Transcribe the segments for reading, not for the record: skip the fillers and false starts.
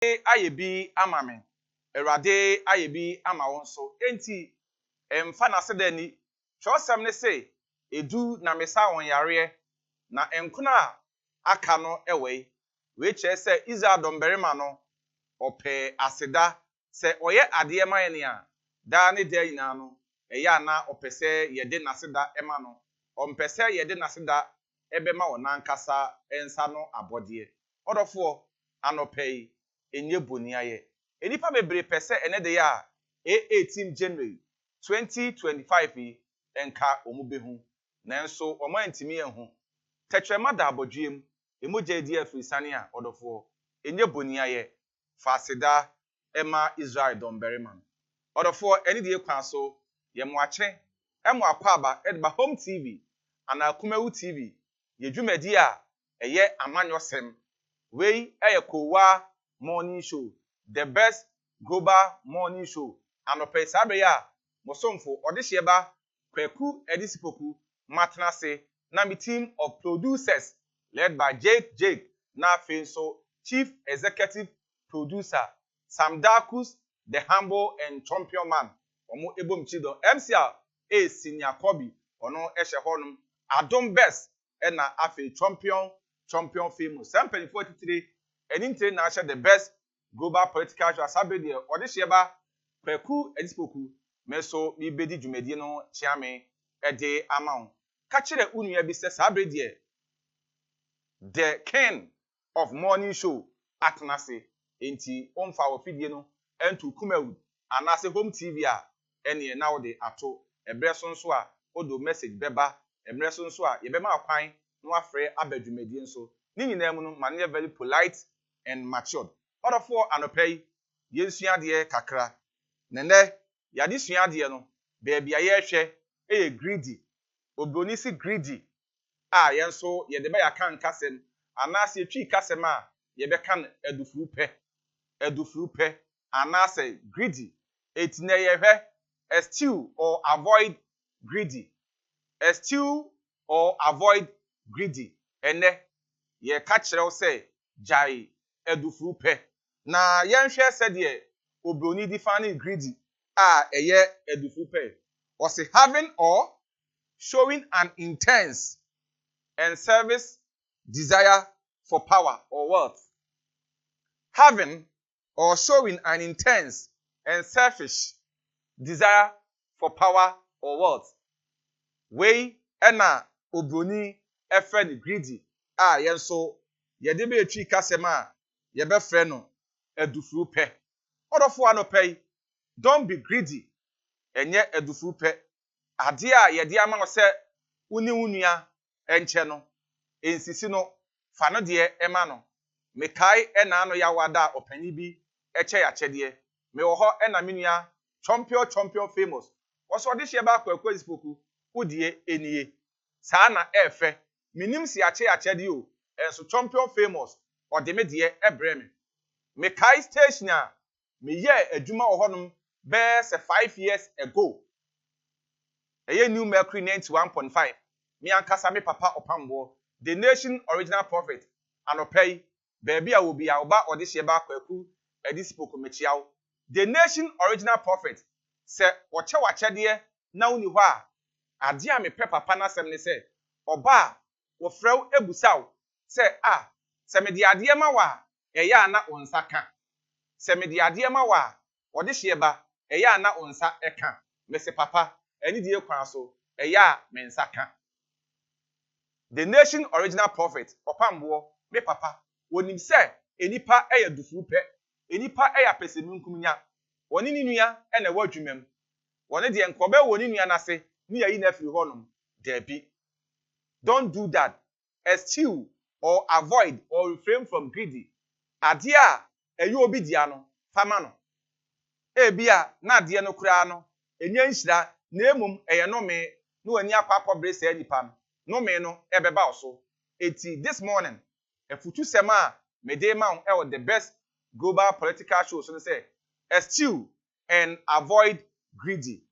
ayebi amame erade ayebi ama wonso enti emfa na sedani chosem ne say edu na mesa won yare na enkuna aka no ewe we che say Israel berima no ope aseda se oye ade ema ye a da ne da ina no eya na opese yede naseda ema no ompese yede naseda ebema wonankasa ensa no abode odofo anopei enye boniaye enipa bebre pese ene de ya 18 January 2025 enka omubehu nanso omantimi ehu tetwema da abodwem emoja di afrisane a odofo enye boniaye fasida ema Israel domberima odofo eni de kwa so ye moache emo akwaba edba home tv ana akumewu tv ye dwumadi a eye amanyosem wey eye Koowaa morning show the best global morning show anope sabe ya mosomfo odehye ba kwaku edisipoku matnase na mi team of producers led by Jake na finso chief executive producer Sam Dakus the humble and champion man omo ebomchido MCR senior Kobi ono ehye honum Adom best na afi champion famous 743 eninte na ahye the best global political show asabe de odehye ba kwaku edisipoku meso mi bedi dwumadi no chiame ede amount ka kire unua bi se sabe de the king of morning show atnase enti omfa ofidie no entu kumawu anase home tv a ene na wo de ato ebre so a odo message beba emre so a ye bema akwan no afre abadwumadi nso ni nyina mu no mane very polite and matured odofo anopei yensua de kakra nene yade sua de no beebia ye hwe greedy obroni si greedy a yenso ye de be yakan kasem anase twi kasem a ye be kan edufuru pe anase greedy etine ye hwe eschew or avoid greedy ene ye ka kire say jai edufuru pe na yenhwe se de obroni define greedy a eye edufuru pe was having or showing an intense and service desire for power or wealth. Having or showing an intense and selfish desire for power or wealth. We ena obroni efre greedy a yenso yede be etwi kasema ye be frɛ no edufuru pɛ. Odofo anopɛ don't be greedy enye edufuru pɛ. Ade a yede ama no sɛ uni unua enche no ensisi no fa no de ema no mekai ena no ya wada opani bi eche ya chede me wo ho ena menua champion famous woso de hye ba akwa isipoku udie enie saa na efe minim si ache ya chede o enso champion famous ode me de ebre me mekai station a me ye adwuma wo honom be se 5 years ago eye new mercury 91.5 mi ankasa me papa opambo the nation original prophet anopei baby a wo bia oba ode hye ba kwaku edisipoku mechiaw the nation original prophet se woche wachede na uni hɔ a ade a me papa na asɛm ne se oba wo frew ebusaw se se me de ade ma wa eya na onsa ka se me de ade ma wa ode hye ba eya na onsa eka me se papa eni die kwan so eya me nsa ka the nation original prophet opambo me papa wonim se enipa eya dufuru pe enipa eya pesenunkum nya woni ni nua e na wadwumam woni de enkobe woni nua na se ni yayi na firi honum debi don't do that eschew or avoid or refrain from greedy ade a eyi obi dia no fama no ebia na ade no kura no enya nhira na emum eye no me no ani akwakobre se anipa no me no ebeba oso eti this morning efutu sema mede ma on the best global political show so say eschew and avoid greedy.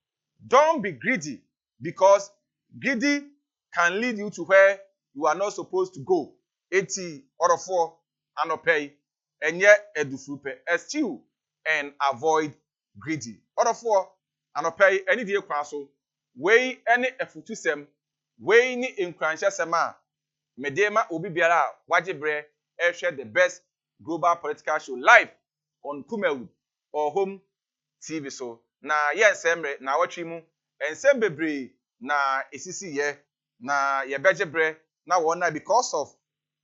Don't be greedy because greedy can lead you to where you are not supposed to go. Eti orofo anopei enye edufrupe eschew and avoid greedy. Otherfore, anopay any die kwan so we any efutusem we ni nkranhye sema medema obi biara wajebre share the best global political show live on Koowaa or home TV so na yensemre na watwi mu ensem bebre na esisi ye na ye bejebre na wona because of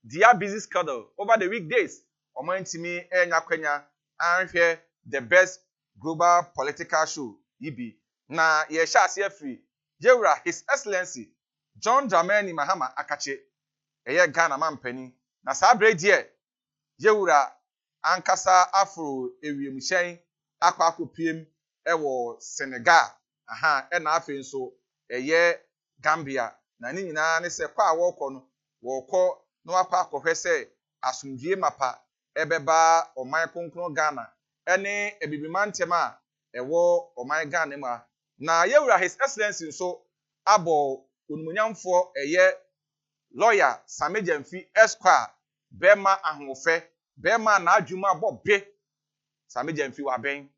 their busy schedule over the weekdays omantimi enya kwanya anhwe the best global political show yibi na ye sha ase afri Yewura His Excellency John Dramani Mahama Akache eye Ghana mampani na sabre die Yewura ankasa afro ewiemhyen akwa akopiem ewo Senegal na afi nso eye Gambia na ni nyina ne se kwa wokọ no wokọ no akwa akọhwe se asumdie mapa ebeba oman konkron Ghana ene ebibimantem a ewo oman Ghana ma na Yewura His Excellency nso abo onumunyamfo eye lawyer Samejemfi Esquire bema ahofe bema na adwuma bobe Samejemfi wa ben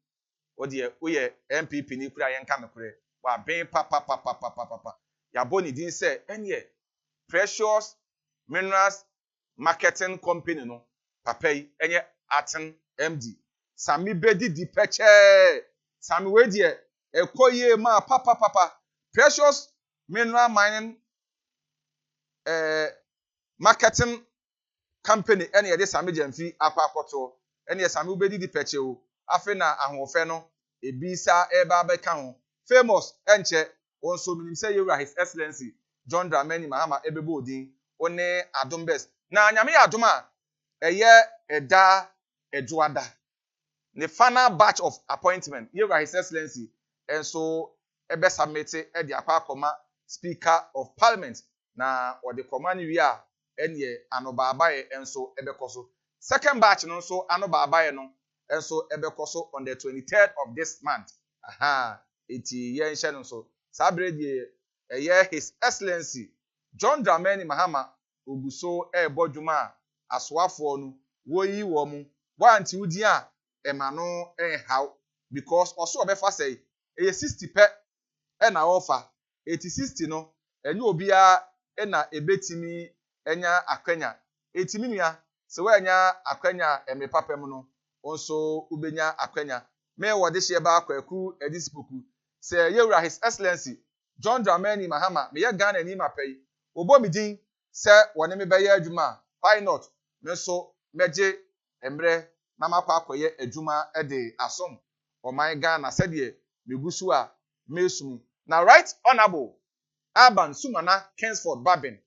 odie oye MPP ni kura yenka mekure wa ben papa ya boni din se enye Precious Minerals Marketing Company no papa yi enye Aten MD Sami bedi di peche Sami we die ekoye ma papa Precious Mineral Mining Marketing Company ene ye de Samejemfi akwakoto ene ye Sami bedi di peche o afi na ahofe no ebisa eba beka ho famous enche onso minim say Yewura His Excellency John Dramani Mahama ebebo odin one adom best na nyame adom a eye eda eduada the final batch of appointment Yewura His Excellency enso ebe submit e de akwa Speaker of Parliament na ode command wi a enye anobaabaye enso ebekoso second batch no nso anobaabaye no enso ebekoso on the 23rd of this month eti ye nhye no so sabre die eye His Excellency John Dramani Mahama oguso bodwuma asoafo no woyi wo mu wanti udi a ema no enhaw because oso obefa say eye 60 pe na offer 80-60 no enye obia na ebetimi enya akwanya etimi nua se we enya akwanya emepapem no onso ubenya akwanya me wode hye ba akwaku edisipoku se Yewura His Excellency John Dramani Mahama me ye Ghana ni mapai obo midin se wone me beye adwuma why not me so meje emre na makwa akoye adwuma de asom oman Ghana se de megusu a mesum na right honorable Aban Sumana Kingsford Babin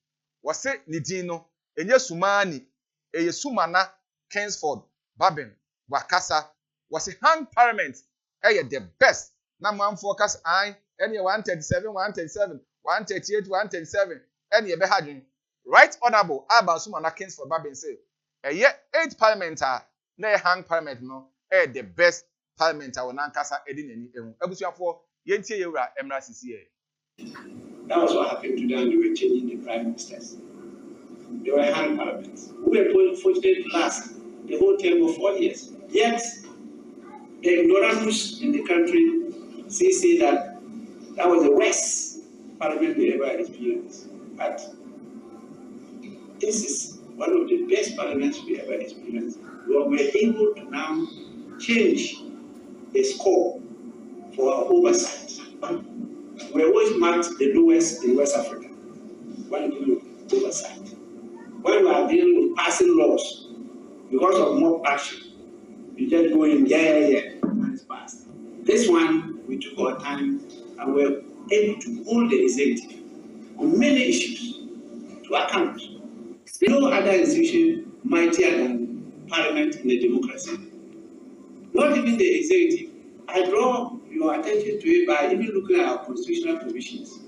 wose ni din no enye sumani eye Sumana Kingsford Babin wakasa wose hang parliament the best na man focus an any 137 138 137 any be hadwin right honorable Aban Sumana Kingsford Babin say 8 parliament na hang parliament no the best parliament a wona nkasa edi nani ehu abusuafo yentie Yewura emra sisi e. That was what happened to them. They were changing the prime ministers. They were hang parliaments. We were fortunate to last the whole term of 4 years. Yet, the ignoramus in the country say that that was the worst parliament they ever experienced. But this is one of the best parliaments we ever experienced. We were able to now change the score for our oversight. We always marked the lowest in West Africa when you look oversight. When we are dealing with passing laws, because of mob action, you just go in, and it's passed. This one, we took our time and we were able to hold the executive on many issues to account. No other institution mightier than Parliament in a democracy. Not even the executive. I draw your attention to it by even looking at our constitutional provisions,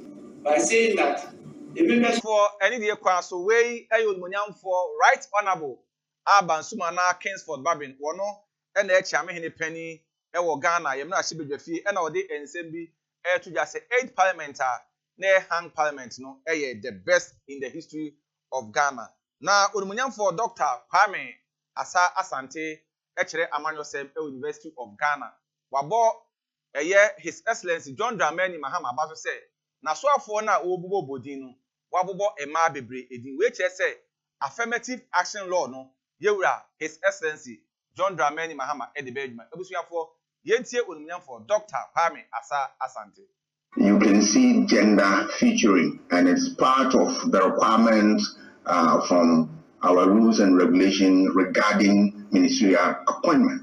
by saying that the members for any day kwa so we ayo munyam for right honorable Aban Sumana Kingsford Babin wono na echi amehene pani wo Ghana yem na ahibedwafi na ode ensem bi to just 8 parliament na hang parliament no the best in the history of Ghana na onumunyam for Dr. Kwame asa asante echere amanyosem University of Ghana wabo His Excellency John Dramani Mahama Baso say na soafo na obubo bodin no wabobo ema bebre edin we che say affirmative action law no yewura His Excellency John Dramani Mahama edebejuma ebusuafo yentie onumnyamfo Dr. Pame Asa Asante. You can see gender featuring, and it's part of the requirements from our rules and regulations regarding ministerial appointment.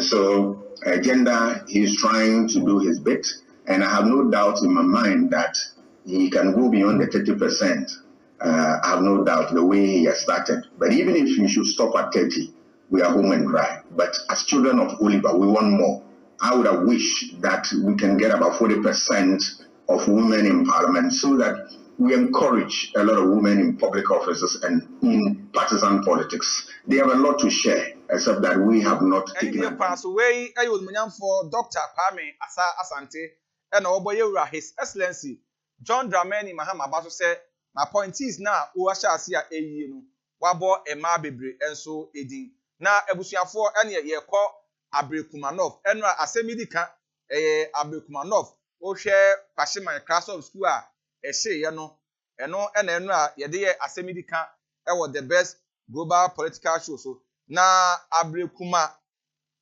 So gender, he's trying to do his bit, and I have no doubt in my mind that he can go beyond the 30%. I have no doubt the way he has started. But even if we should stop at 30, we are home and dry. But as children of Oliver, we want more. I would have wished that we can get about 40% of women in parliament so that we encourage a lot of women in public offices and in partisan politics. They have a lot to share, except that we have not taken it. Away, I will mean for Dr. Pame Asa Asante and Oboyura, His Excellency John Dramani Mahama Baso say, my point is now, Uasha Sia Eyinu, Wabo Ema Bebre, and so Edin. Now, Ebusiafo, and ye call Abrekumanov, Enra Asemidika, Abrekumanov, O share Pashima class of school, she, yano, and Enra, Yade Asemidika, was the best global political show. So now, Abrekuma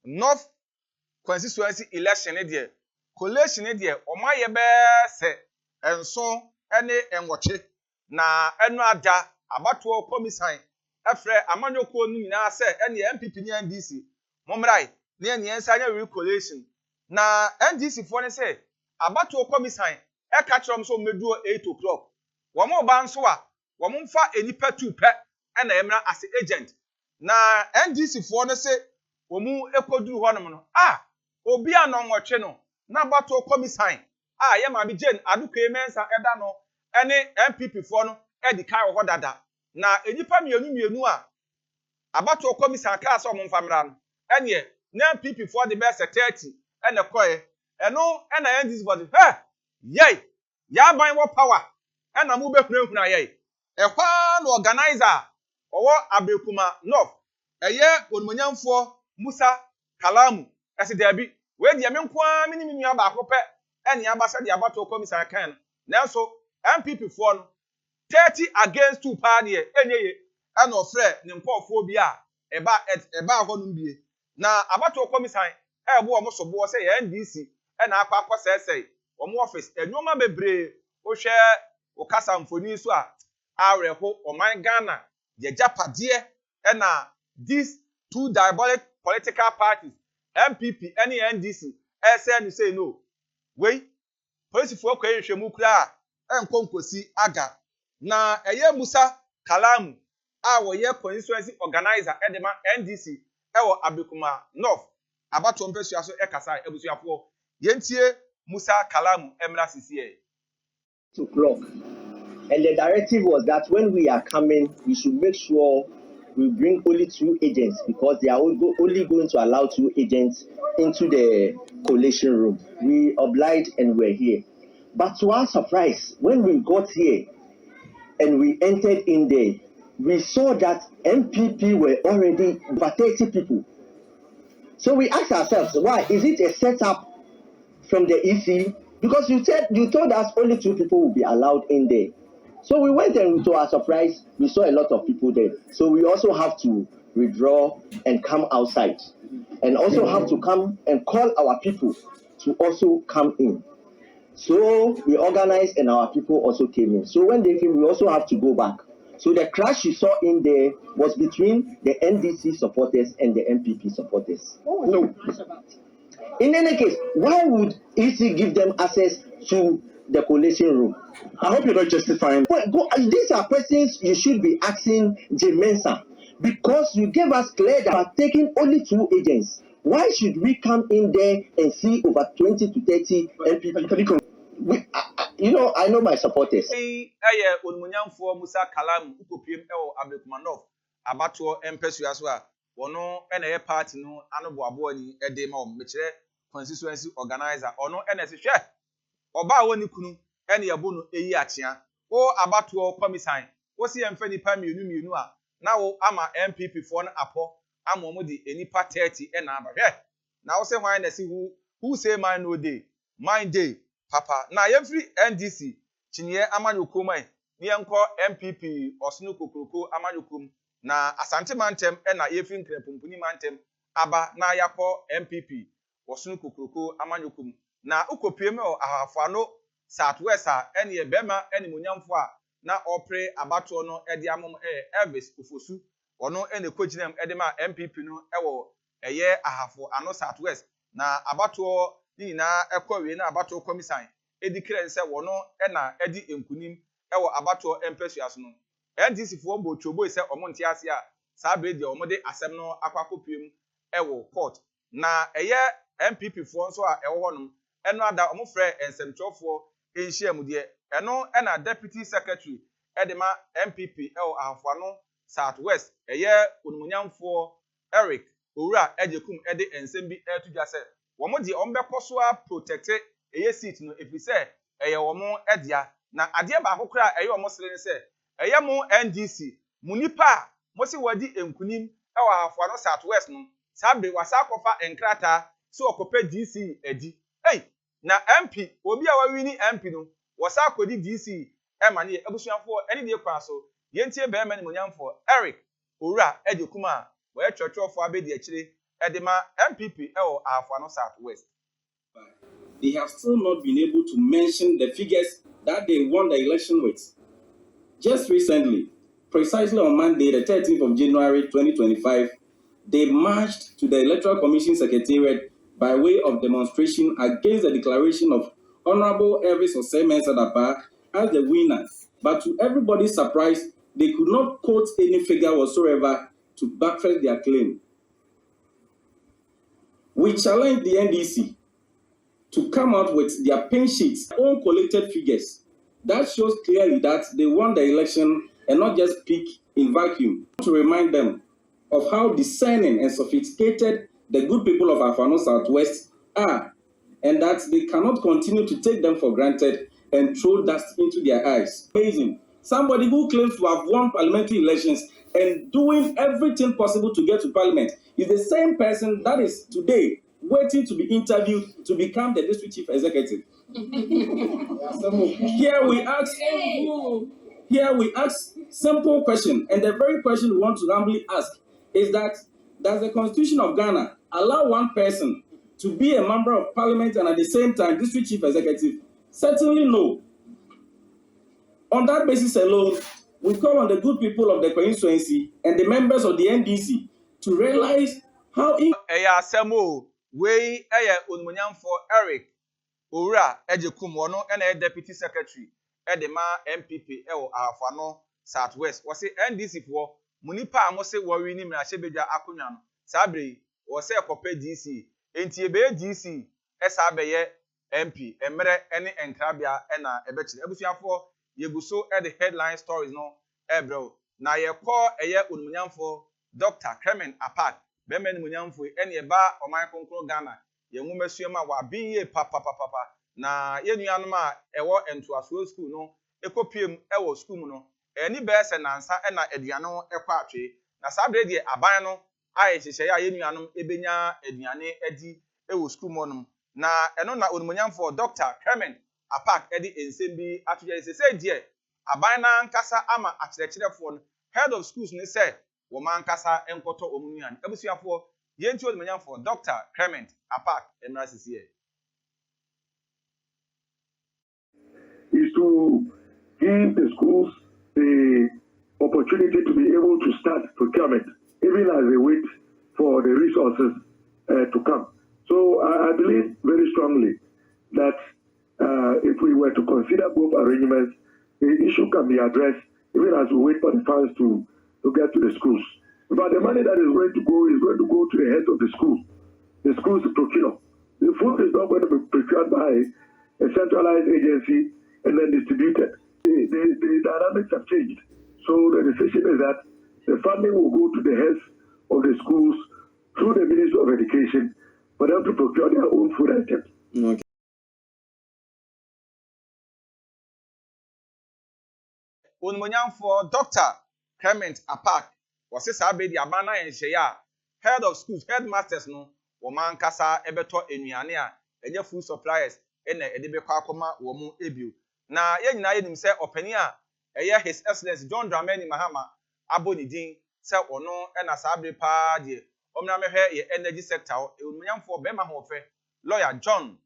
North constituency election, collation, or my se, and so, any and watch it. Na Enra da, about 12 commissine, Afre Amanyo Konu na say, any MPP ni NDC, Momrai. Near the answer recollation. Na NDC for say about to come sign. E catch them so medu 8 o'clock. One more banswa, one more fa any pet 2 pet and emra as agent. Na NDC for say omu ekodu honomono. Ah, obi anon watche no. Na about to come sign. Ah, ye ma bi Jane aduke mensa eda no. Any MPP for no e di kai ho dada. Na enipa mienu a about to come sign class o mo famra no. Enye Now people for the best 30 and a coy, and no, and I end this body. Hey, yay, ya buy more power, and I move back from yay. A one organizer or what Abekuma North, a year on Munyam for Musa Kalamu, as a debut, where the Amenqua minimum Yabacope and Yabasa the Abato Commissar can. Now so, MPP for 30 against 2 party, and ye, and no threat, Nimpophobia, about Honumbi. Na abato komisan bo omo so bo say NDC na akwa say omo office enwoma bebre o hwe o kasa mfoni so a areho oman Ghana ye japade na these two diabolic political parties MPP and NDC say no we police for kwa nhwemu kura enkonkosi aga na eye Musa Kalamu a wo ye constituency organizer edema NDC ewo Abekuma North abato mpesu aso ekasa ebusuafo yentie Musa Kalamu emra sisie 2 o'clock, and the directive was that when we are coming we should make sure we bring only 2 agents because they are only going to allow 2 agents into the collation room. We obliged and were here, but to our surprise when we got here and we entered in there, we saw that MPP were already over 30 people. So we asked ourselves, why? Is it a setup from the EC? Because you told us only 2 people will be allowed in there. So we went and to our surprise, we saw a lot of people there. So we also have to withdraw and come outside. And also have to come and call our people to also come in. So we organized and our people also came in. So when they came, we also have to go back. So the clash you saw in there was between the NDC supporters and the MPP supporters. No. In any case, why would EC give them access to the collation room? I hope you're not justifying. These are questions you should be asking Jim Mensah, because you gave us clear that are taking only 2 agents. Why should we come in there and see over 20 to 30 MPP? I know my supporters. Onmunyamfo Musa Kalamu ukopiem ewo Abekuma North abato empesu aswa wono ene party no anoboabo ni ede ma mekire constituency organizer ono ene se hwe oba woni kunu ene yebo no eyi achia o abato komisan wo se yemfa nipa mienu a na wo ama MPP for no apo amomo di enipa 30 na aba hwe na wo se hwan na si who say mine no day mine day papa na yemfiri NDC chinye amanyokom ai ne yenko MPP osunu kokroko amanyokom na asante mantem na yefiri nkrepumpuni mantem aba na yakọ MPP osunu kokroko amanyokom na ukopiem ahafano Southwest ene bema ene munyamfo a na opre abato no ede amom Elvis Ofosu ono ene koginem ede ma MPP no ewo eye ahafo ano Southwest na abato nyina ekọwe na abato komisan edikire nse wono na edi enkunim ewo abato empesuas no NDC fo mbo chobo ise omonte ase a sabre de omode asem no akwakopiem ewo court na eye MPP fo nso a ewo honom eno ada omofre ensemtwofo enhyiamude eno na deputy secretary edema MPP ewo ahafano Southwest eye onumunyamfo Eric Owura ejekum ede ensem bi etudwase womo de ombekọso a protect eye seat no efise eye womo edia na ade ba akokra eye womo sere ne se eye mo NDC munipa mo se wadi enkunim ewo ahafano Southwest no sabre wasa kofa enkrata so okope DC edi na MP obi a wawini MP no wasa akodi DC emane ebusuafo ene de kwa so yentie be emane munyamfo Eric Owura ejekuma we chọchọfo abedi akire edema MPP ewo ahafano Southwest. They have still not been able to mention the figures that they won the election with. Just recently, precisely on Monday, the 13th of January 2025, they marched to the Electoral Commission Secretariat by way of demonstration against the declaration of Honorable Elvis Osei-Mensah as the winner. But to everybody's surprise, they could not quote any figure whatsoever to buttress their claim. We challenge the NDC to come out with their pin sheets, own collected figures. That shows clearly that they won the election and not just speak in vacuum. To remind them of how discerning and sophisticated the good people of Afano Southwest are, and that they cannot continue to take them for granted and throw dust into their eyes. Amazing. Somebody who claims to have won parliamentary elections and doing everything possible to get to parliament is the same person that is today waiting to be interviewed to become the district chief executive. Here we ask simple question, and the very question we want to humbly ask is that does the Constitution of Ghana allow one person to be a member of parliament and at the same time district chief executive? Certainly no. On that basis alone, we call on the good people of the constituency and the members of the NDC to realize how Asemo we onmunyamfo Eric Owura ejekum wono na deputy secretary edema MPP ewo ahafano Southwest wose NDC fo munipa amose wori ni mrahebedwa akonwa no sabre wose ekope DC enti ebe DC esa beye MP emre ene enkrabia na ebechire ebusuafo yeguso the headline stories no ebro na yekọ eye onmunyamfo Dr. Clement Apart bemen munyamfo ene eba oman konkro Ghana yenwumasuema wa biye papa na yenuanom a ewo entoaso school no ekopiem ewo school mu no eni be se nansa na aduane ekọ atwe na sabre die aban no aye hyehye ya yenuanom ebenya aduane adi ewo school mu no na eno na onmunyamfo Dr. Clement Apart edi ensembi atoje se die aban na nkasa ama akyerɛkyerɛfo no head of schools ne say wo man nkasa enkoto omunuan ebusuafo yenti onmunyamfo Dr. Clement Apart emrasisi is to give the schools the opportunity to be able to start procurement even as they wait for the resources to come. So I believe very strongly that if we were to consider both arrangements, the issue can be addressed even as we wait for the funds to get to the schools. But the money that is going to go to the heads of the schools to procure. The food is not going to be procured by a centralized agency and then distributed. The dynamics have changed. So the decision is that the funding will go to the heads of the schools through the Ministry of Education for them to procure their own food items. Okay. Onmunyamfo Dr. Clement Apart was say sabe di abana enhye ya head of schools headmasters no wo man kasa ebeto enuane a enye food suppliers ene edebekọ akoma wo mu ebio na ye nyina ye nim se opani a eye his excellence John Dramani Mahama abonidin se ono ena sabre pa de omna mehwe ye energy sector emunyamfo be ma hofe lawyer John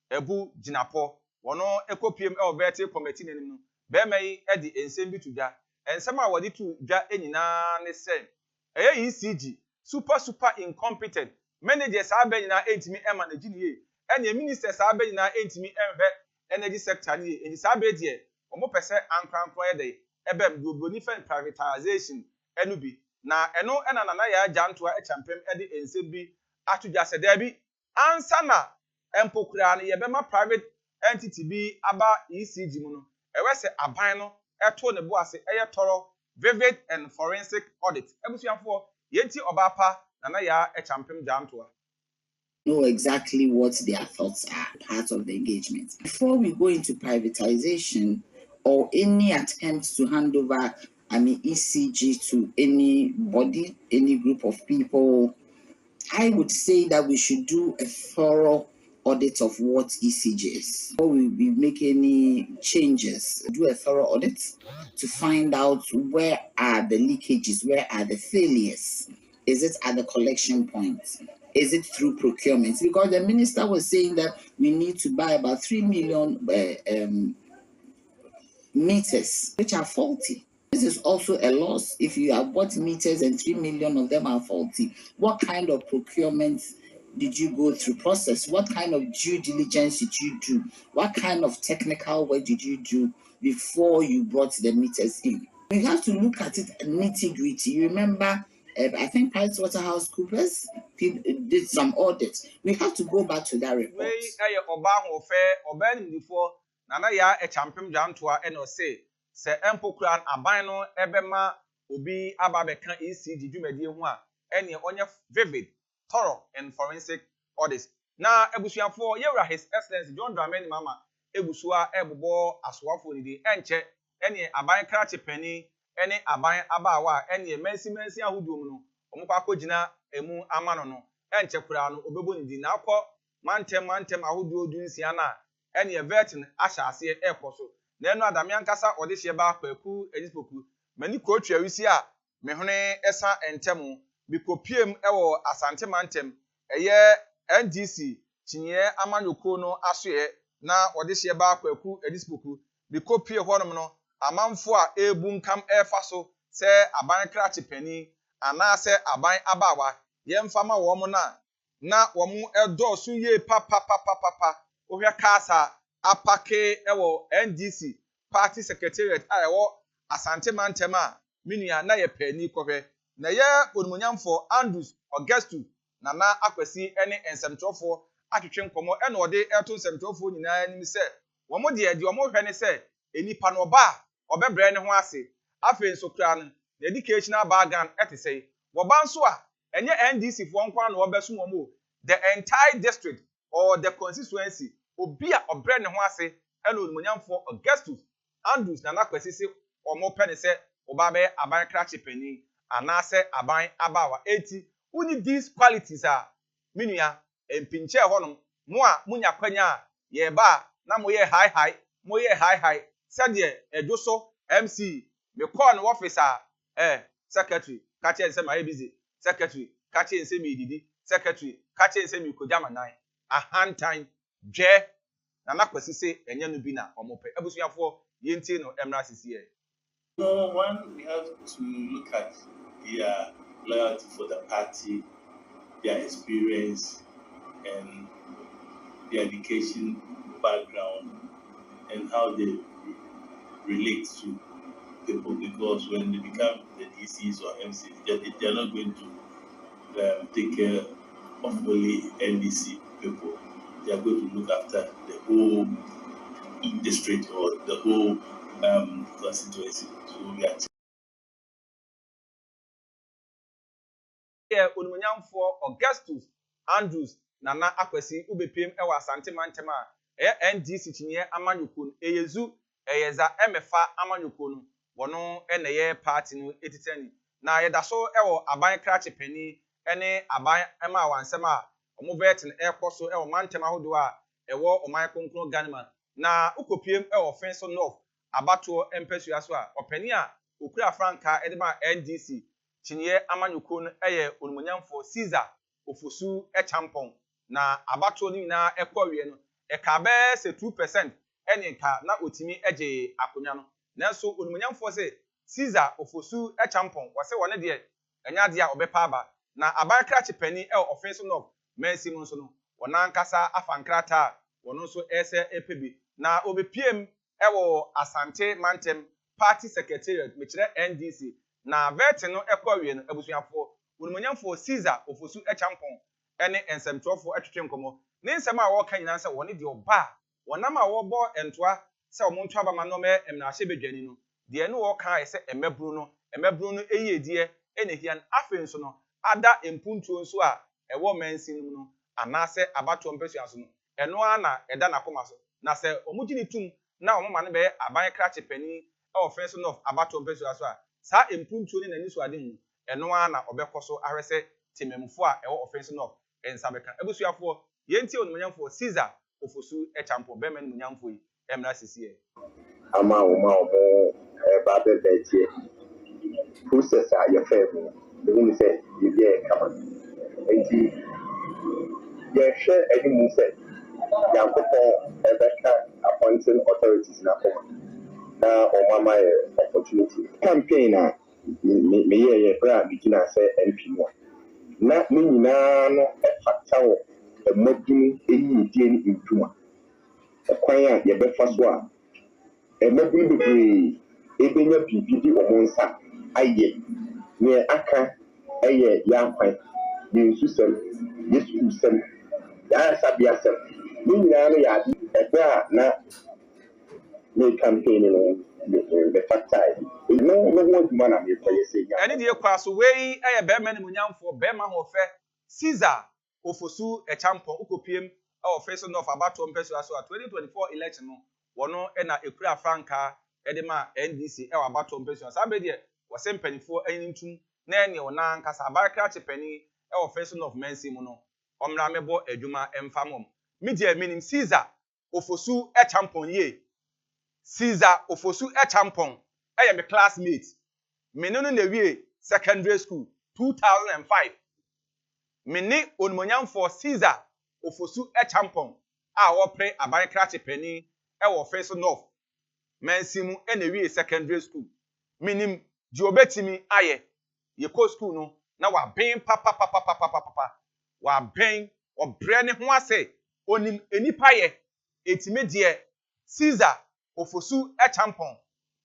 Ebu Jinapo wono ekopiem e obete committee nanim no be mai e di ensem bi tudwa ensem a wodi tudwa enyina ne se eye ECG super incompetent managers abe nyina entimi e manage ni ye ene ministers abe nyina entimi enhwe energy sector ni ye eni sabe de omo pese ankranko ye de ebem do bonifen privatization enubi na eno ena nana ya jantoa e champem e de ensem bi atudwa se da bi ansa na empokura ne yebema private entity bi aba ECG mu no ewe se aban no eto ne bo ase eye toro vivid and forensic audit ebusuafo yenti obapa nana ya e champem jantoa. Know exactly what their thoughts are, part of the engagement. Before we go into privatization or any attempt to hand over ECG to anybody, any group of people, I would say that we should do a thorough audit of what ECG is. Before we make any changes, do a thorough audit to find out where are the leakages, where are the failures. Is it at the collection point? Is it through procurement? Because the minister was saying that we need to buy about 3 million meters, which are faulty. This is also a loss if you have bought meters and 3 million of them are faulty. What kind of procurement did you go through process? What kind of due diligence did you do? What kind of technical work did you do before you brought the meters in? We have to look at it nitty-gritty. You remember, I think PricewaterhouseCoopers did some audits. We have to go back to that report. Nana ya e champem jantoa eno se empokran aban no ebema obi ababeka ECG dwumadi hu a ene onye vivid, thorough and forensic audits. Na ebusuafo yewra his excellence John Dramani Mahama ebusua ebobo asoafo ni di enche ene aban krache pani ene aban abawa ene mensi ahuduom no omukwa akogina emu amano no enche kura no obebo ni di na akọ mantem ahuduo dunsia na ene vertin asha ase ekoso na enu adame ankasa ode hye ba kwaku edispoku mani ko twa wisi a mehune esa entemu bikopiem ewo asante mantem eye NDC chinye amanyoko no asoe na ode hye ba kwaku edispoku bikopie honom no amanfo a ebunkam efaso se aban krache pani ana se aban abawa yemfama wo mo na wo mu edosu ye papa ohwe kasa apake ewo NDC party secretariat a ewo asante mantem a minua na ye pani kohwe na ye onumunyamfo Andrews Augustus na akwasi ene ensemtrofo atwetwe nkomo ene ode eto ensemtrofo nyina nim se wo mo de wo mo hwe ne se enipa no ba obebre ne ho ase afen sokra no educational background etese wo ba nso a enye NDC fo nkwa na obeso mo the entire district or the constituency obi a obre ne ho ase ene onumunyamfo Augustus Andrews na akwasi se omo pene se oba be aban krache pani anase aban abawa eti uni these qualities are minua empinche honom mo a munya kwanya ye ba na mo ye high sade edoso MC me call no officer secretary kache nse ma busy secretary kache nse mi didi secretary kache nse mi kojama nan a hand time dwe na nakwasi se enye no bi na omope abusuafo yenti no emra sisi No, one, we have to look at their loyalty for the party, their experience, and their education background, and how they relate to people. Because when they become the DCs or MCs, they are not going to take care of only NDC people. They are going to look after the whole district or the whole constituency. So we are onumunyamfo Augustus Andrews na akwasi ubepiem ewa asante mantem a NDC chinye amanyoko eyezu eyeza emefa amanyoko no wono eneye party no etitani na yedaso ewo aban krache pani ene aban ema wansem a omo vetin ekoso e o mantem ahodo a ewo oman konkron ganima na ukopiem e offense north abato empesua so a opani a okura franka edema NDC chinye amanyuko no eye onumonyamfo Caesar ofosu e champon na abato ni na ekwawie no e ka be se 2% ene ka na otimi eje akonya no nanso onumonyamfo se Caesar ofosu e champon wase wone de enya de a obepa aba na abankra chepani e offense no mensi mu nso no wonankasa afankrata wono nso ese epebi na obepiem ewo Asante Mantem Party Secretariat mechire NDC na vet no ekwawie no abusuafo onumonyamfo Caesar ofosu e champon ene ensemtrofo atwetwe nkomo ne nsem a wo kan nyina nse wone de oba wonam a wo bo entoa se wo monto aba ma no me emnahye bedwani no de no wo kan ese emebru no eyedie ene hian afenso no ada empuntuo nso a ewo mansin no anase abato mpesu aso no eno ana eda na koma so na se omugini tum na omoma ne be aban krache pani e offense no abato mpesu aso a sa empuntuo ne nani so ade mu eno ana obekoso ahwese timemfo a ewo offense no ensabeka ebusuafo yenti onumanyamfo Caesar ofosu e champo be men munyamfo yi emra sisi ama ba be tie process a ye fa mu de woni se ye kama enti ye hwe edi mu se yankopon ebeka appointing authorities na koma na omama opportunity campaign na me ye bra bigina se MP no na me nyina no efakta wo emodun eyi die ni ntuma ekwan a ye befa so a emodun bebre ebenya bibidi omonsa aye ne aka eye yankwan ne susem yesu sem ya sabia sem ni nyina no ya ebra na me campaign no the factor no want man am say say ene de kwaso wei eye be men munyamfo be ma ho fe Caesar ofosu e champion ukopiem e offense no of abato mpesu aso 2024 election no wono e na ekura franka e de ma NDC e abato mpesu aso abe de wose mpanifo anyintum na ene wona nkasa abakra chepani e offense no of mensi mu no omra mebo adwuma emfamom media minim Caesar ofosu e champion ye Caesar ofosu e champion e me classmate menunu na wie secondary school 2005 meni onmonyamfo Caesar ofosu e champion a wo pre abankra chepani e wo face north mensimu e na wie secondary school minim di obetimi aye ye ko school no na wa ben papa wa ben obre ne ho ase onim enipa ye etime de Caesar ofosu e champion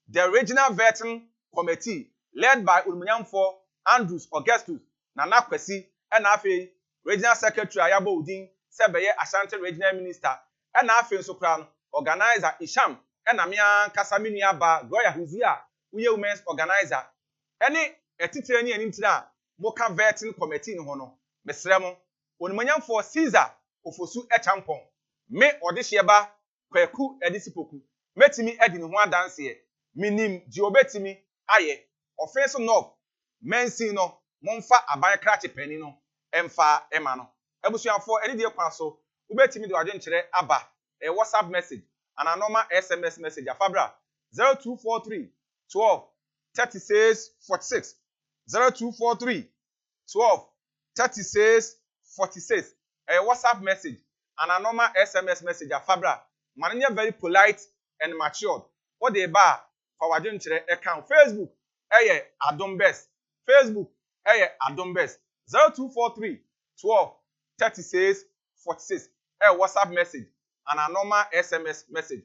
the original vetting committee led by Ulmunyamfo Andrews Augustus Nana Kwesi and afi regional secretary Ayabo Udin sebeye Ashanti regional minister and afi nso kra no organizer Isham and amia Kasamini aba Gloria Huzia uye women's organizer any etitire ni anintira moka vetting committee no ho no mesremo Ulmunyamfo Caesar ofosu e champon me odihye kwaku edisipoku metimi edi ne ho adanse minim di obetimi aye offense north mensi no monfa abankra chepani no emfa ema no abusuafo eni de kwaso ubetimi de wadwenkyere aba WhatsApp message and normal SMS message afabra 0243 12 36 46 0243 12 36 46 WhatsApp message and normal SMS message afabra mananya very polite and matured what they ba for wadwenkyere account Facebook Adom Best. Facebook, Adom Best. 0243 12 36 46. WhatsApp message and a normal SMS message.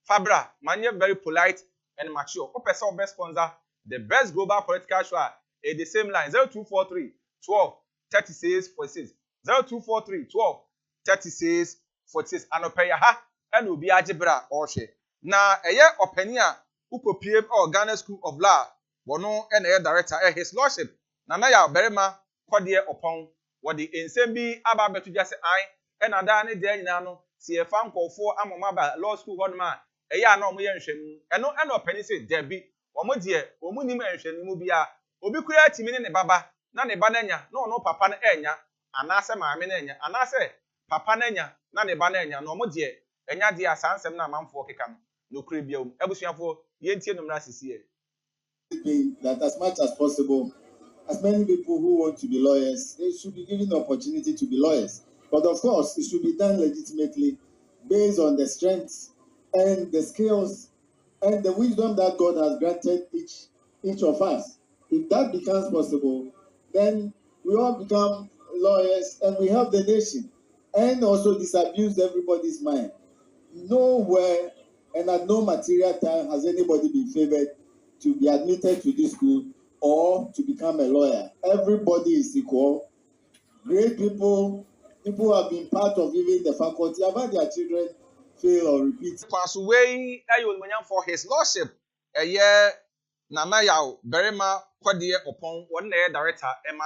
Fabra, many very polite and mature. Opesa best sponsor, the best global political show. The same line 0243 12 36 46. 0243 12 36 46. And opaya ha and ubi ajibra oshe. Na openia ukopiem or Ghana School of Law. Bono ene director his lordship nana ya berema kodie opon wodi ensem bi aba betu jase ai ena da ne de nyina no si efa nkofo amoma ba law school hodma eya na omo ye nhwenu eno opani se debi omo de omo nim nhwenu mu bia obi kura timi ne baba na ne ba n'anya na ono papa na enya anase maame na enya anase papa na enya na ne ba na enya no mo de enya de asansem na amanfo keka no no kure biam ebusuafo yentie no mra sisi that as much as possible, as many people who want to be lawyers, they should be given the opportunity to be lawyers. But of course, it should be done legitimately based on the strengths and the skills and the wisdom that God has granted each of us. If that becomes possible, then we all become lawyers and we help the nation and also disabuse everybody's mind. Nowhere and at no material time has anybody been favored to be admitted to this school or to become a lawyer. Everybody is equal. Great people who have been part of even the faculty, have had their children fail or repeat. Kwasuwei ayolmanyam for his lordship. Eye Nana Yaw Berima Kwadie Opon, one director Emma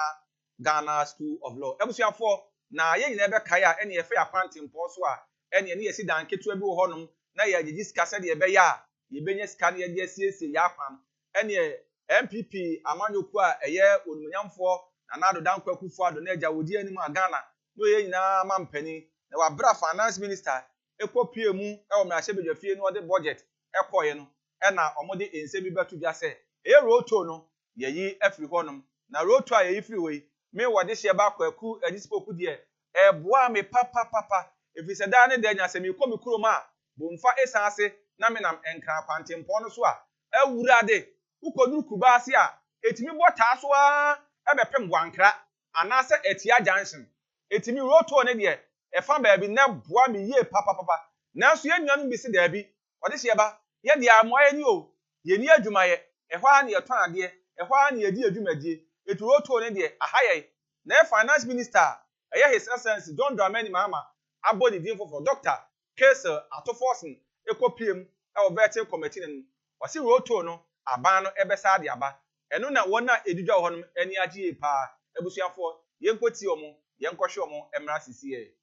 Ghana School of Law. Ebusuafo na ye nyina be kai a ene ye fe apante mpo so a ene ne ye si dan ketu ebi wo honum na ye agigi sika se de be ya ye benya sika ne ye de asiesie ya kwan ene MPP amanyoku a eye onumunyamfo na nado dan kwakufu ado na eja wodi anim a Ghana no ye nyina mampani na wa bra finance minister ekopie mu e wo mra bedwafie no de budget ekoye no e na omode ense bi betu bia se e roto no ye yi afri honum na roto a ye yi free we me wode hye ba kwaku edisipoku de e boa me papa if se da ne de nya se me komi kuroma bomfa esanse na me nam enkra kwantempɔ no so a awurade ukoduru kubase a etimi bota so a ebepem wankra anase etia junction etimi roto ne de e fa ba bi na boa me ye papa nanso ye nuanu bi se da bi wode hye ba ye de amoye ni o ye ni adwumaye e hɔ a ne ye ton ade e hɔ a ne ye di adwumadie etu roto ne de ahaye na finance minister eye his excellency John Dramani Mahama abodi din for Dr. Kessel Atoforsen ekopiem e o vetting committee no wasi roto no aban no ebesa de aba eno na wona edudwa ho no ani agye pa ebusuafo yenkoti omo yenkohwe omo emra sisiye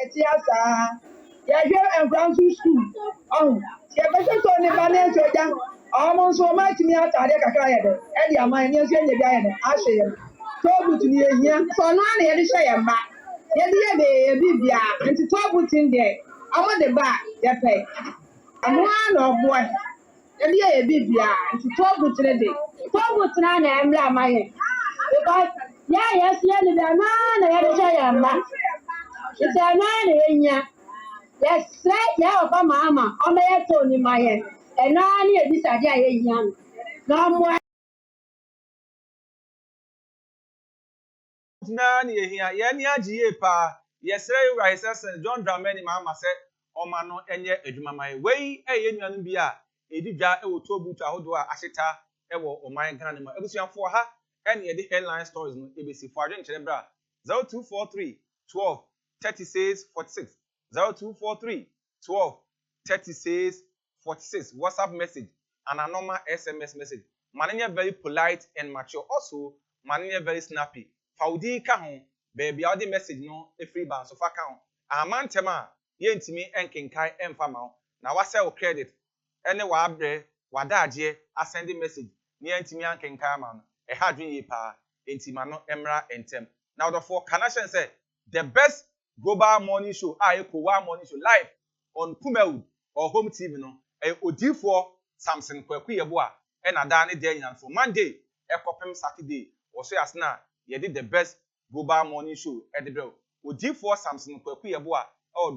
etiasa ya je enfransu school oh ye bese so ni bane soja omo so ma timi atade kakra ye de e di aman ni so nye bia ye de ahwe ye so butu ni ehia so no na ye de hye ye mba ye de ye be bibia nti to butin de awo de ba ye pe amo na oboy ye de ye bibia nti to butin de to butin na emra amaye because yes ye de na ye de hye ye mba it's a man, yes, yeah, Mama, I'm a Tony Mayer, and I need this idea young. No more. Nani here, yani agye pa, yes, His Excellency John Dramani Mahama said, Oma no enye edwuma mai. Wei ye nuanu bi a edidwa e wo tobutu ahodo a ahyeta e wo oman Ghana ma. Ebusuafo ha ene ye the headline stories no ebesi fo adwen kyere bra 0243 12 36 46 0243 12 36 46 WhatsApp message and a normal SMS message. Mananya very polite and mature. Also, mananya very snappy. Faudi ka ho baby all the message no e free ban so fa ka ho. Amantema ye ntimi enkenkai emfa ma ho. Na wasa o credit ene wa abre wadaagye asend message ni ntimi ankenkai ma no. E ha dwen yi pa entima no emra entem. Now the for connection say the best global morning show Koowaa morning show live on Kumawood or Home TV no odifo Samson Kwaku Yebo a na da ne dey nyan for Monday ekopem Saturday also asna ye did the best global morning show edebel odifo Samson Kwaku Yebo a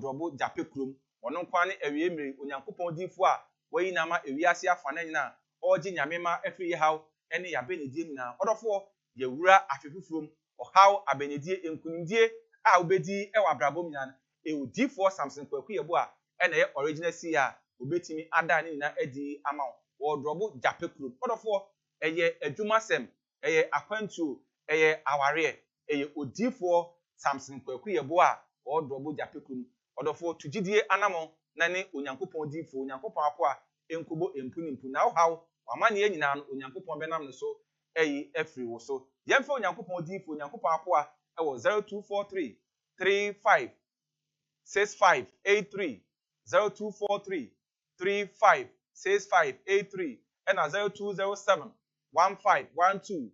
drobo jape krom wono kwa ne awie mmiri onyankopon odifo a wayi na ma ewiase afana nyina oji nyamema afiri haw ene ya benedie nyina odofo ye wura afefufurom ohaw abenedie enkunidie a obedi e wa brabom nyan odifo Samson Kwaku Yebo a ene ye original see a obetimi ada ni na edi ama wo drobo jape krom odofo eye adwumasem eye akwantu eye aware eye odifo Samson Kwaku Yebo a wo drobo jape krom odofo tugidie anamo na ne onyankopon odifo onyankopon apo a enkubo empunimpu na haw wamane ye nyina no onyankopon benam no so eye afri wo so yemfa onyankopon odifo onyankopon apo a e wo 0243 35 6583 0243 35 6583 and 0207 1512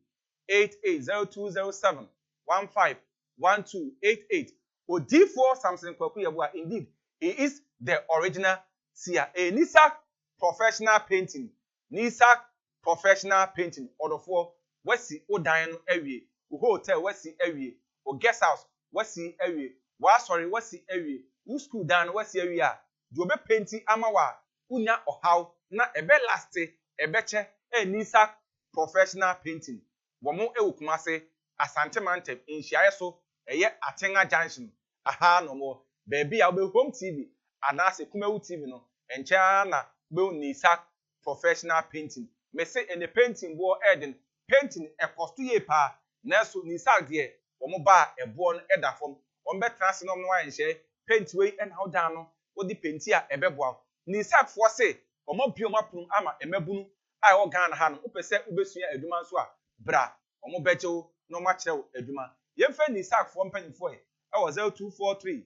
0207 151288. Odifo Samson Kwaku Yabua, indeed, he is the original seer. A Nisak professional painting. Nisak professional painting. Odofo, Wesi Odan Ewie, Hotel Wesi Ewie, or guest house Wesi Ewie, Wasori Wesi Ewie, School down Wesi Area, Jobe painting Amawa, Unya or how, na ebe laste, ebeche, Nisak professional painting. Womo Eukumase, Asante Mantem, in Shiaso, eye Atenga Junction. Aha no more. Baby, I'll be home TV. And that's a Kumewu TV no. And Chana will Nisak professional painting. Me say in the painting war Eden painting a cost to ye pa. Nelson Nisak dear. Omoba a born edda from. On bet transinom no and share paint way and how down. What the paintia a bebwa. Nisak for say. Omo biomapum ama a mebunu. I organ han. Upese ubesuya eduman swa. Bra. Omo becho no match eduma. Yefe Nisak for penny for it. I was 0243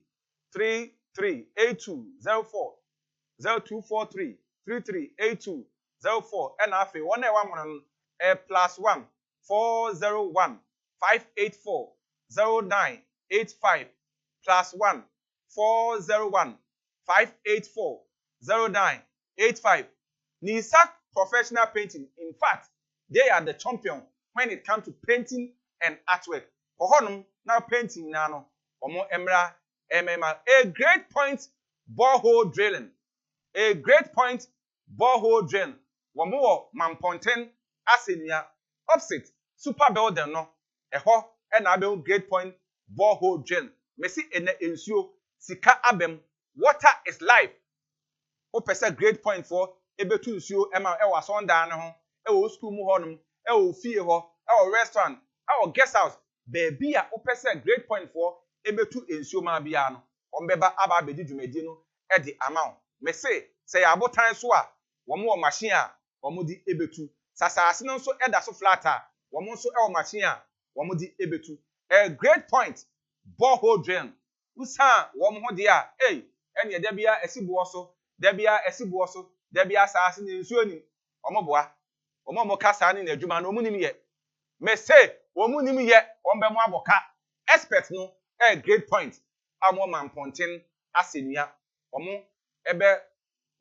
338204 0243 338204 and afi 111 +1 401 584 0985 +1 401 584 0985. Nisak professional painting. In fact, they are the champion when it comes to painting and artwork. For now painting nano. Omo Emra MMA. A great point borehole drilling. A great point borehole drilling. Womo Mamponten Asenia opposite super building no. Eho enable great point borehole drilling. Messi ene ensio sika abem. Water is life. Opesa great point for ebetu ensio ema ewa sonda ne ho. Ewo school mu honum. Ewo fie ho. Ewo restaurant. Ewo guest house. Baby a opesa great point for ebetu ensio ma bia no ombeba aba bedi dwumadi no e de amount me say abotan so a wo mo machine a wo mo di ebetu sasase no so eda so flat a wo mo so e wo machine a wo mo di ebetu a great point borehole drain usa wo mo ho de a ene da bia esibuo so da bia esibuo so da bia sase ne nsuo ni wo mo boa wo mo kasa ni na adwuma no mo nim ye me say wo mo nim ye wo mbe mo aboka expert no a great point. Amo Mamponten Asenia. Omo ebe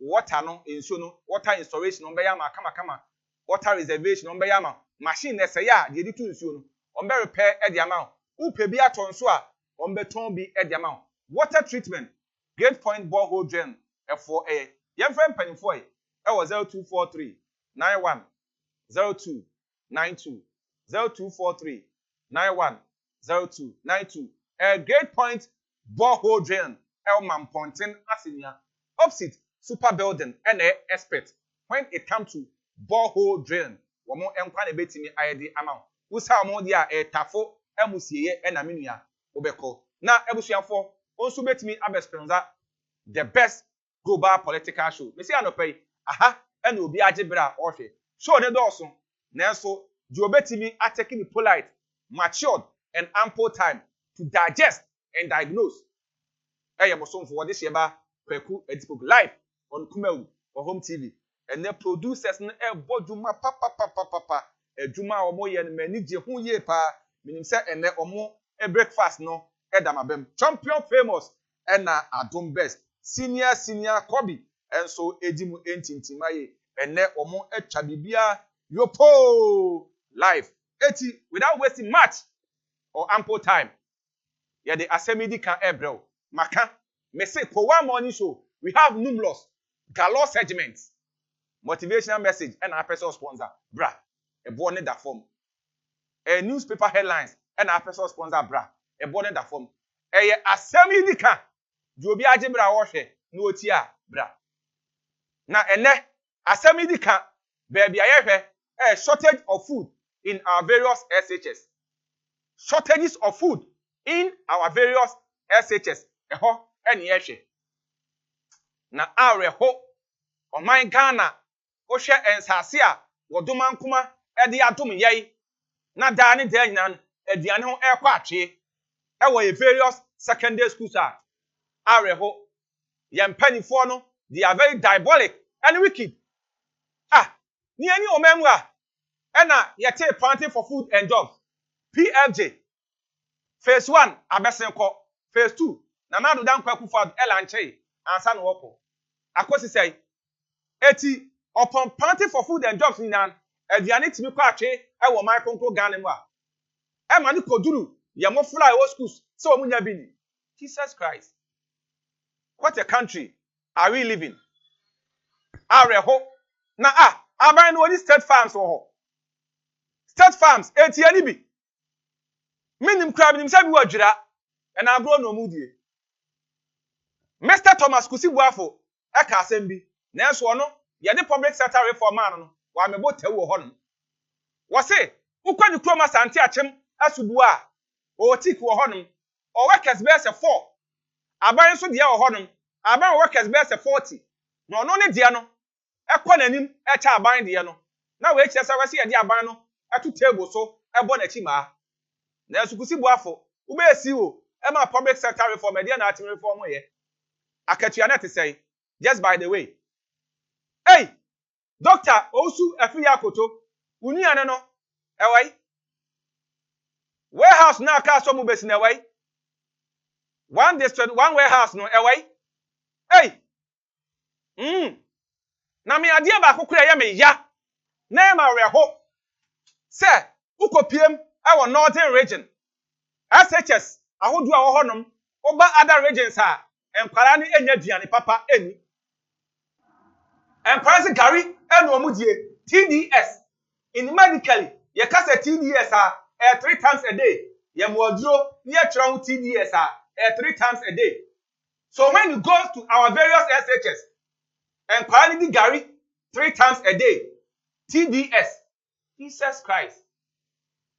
water no insuno water installation on beyama kama water reservation on beyama machine na say ya de tu insuno on be repair e de amount upe bi aton so a on be ton bi e de amount water treatment great point borehole drain for a yem friend penifo e was 0243 91 02 92 0243 91 02 92. A great point borehole drain Elman Pontin Asinia opposite super building and expert when it comes to borehole drain. Womo enkwane betimi ayedi amount. Usa mo dia tafo emusieye na menua obeko. Na ebusuafo onso betimi abespenza the best global political show. Me say anopai aha na obi agebra ohwe. Show ne doso nanso di obetimi atake the polite, matured and ample time to digest and diagnose. Moson for this year Koowaa Edittion live on Koowaa or Home TV. And the producers no boduma papa eduma omo ye mani je hu ye pa minim se ene omo breakfast no edamabem champion famous and na adom best senior Kobe and so edimu entintimaye ene omo etwa bibia yopo live eti without wasting much or ample time. Yeah, the Asemidi can ebro. Maka, me say Koowaa morning show. We have numerous galore segments, motivational message, and our personal sponsor, bra. A born in that form. A newspaper headlines and our personal sponsor, bra. A born in that form. A Asemidi can. Jobi ajibra washe no tia bra. Na ene Asemidi can. Baby ayefe a shortage of food in our various SHS. Shortages of food in our various SHS. Eho eni yeshe. Na areho oman Ghana ohwe ensase a wodoma nkuma ede adom yei na daani dan nan aduane ho ekwa atwe e various secondary schools a areho yempanifo no they are very diabolic and wicked. Ni ani omemu a Ena yete planting for food and jobs. PFJ. Phase 1 abesenko. Phase 2 Nana do dan kwaku for elanche ansa no woko. Akosi say eti upon planting for food and jobs ninan aduane timi kwa atwe e wo man konko Ghana mu a. E ma ni koduru ye mo fly o schools so omunya bi ni. Jesus Christ. What a country are we living? Areho na aban no ni state farms wo ho. State farms eti ani bi. Minim kra minim sabi wadwira e na agro no mudie. Mr. Thomas Kusibuafo e ka asem bi. Na so no ye de public sector reform man no wa mebo tewu ho no. Wo se ukwa ni kroma sante achem asubu a o tik wo ho no. O workers be se 4. Aban so de wo ho no. Aban workers be se 40. No no ne de no e kwa nanim e cha aban de no. Na we kire sa we se ye de aban no atu table so e bo na chi ma. Na Kusibuafo ube esi wo e ma public sector reform e de na atim reform ye. Akatua na te say just by the way. Hey, Doctor Osu Efiya Koto, uni ane no, ewai. Warehouse na ka so mu besi na ewai. One district, one warehouse no, ewai. Hey, na mi ade ba kokura ye me ya. Na ma reho. Se, ukopiem e northern region. SHS, ahodu a wo honom, oba other regions a, enkwara ni enya duane papa eni. And price Gary and Omudie TDS in medically ye kasa TDS 3 times a day ye modro near tron TDS 3 times a day. So when you go to our various SHS and quality Gary 3 times a day TDS Jesus Christ.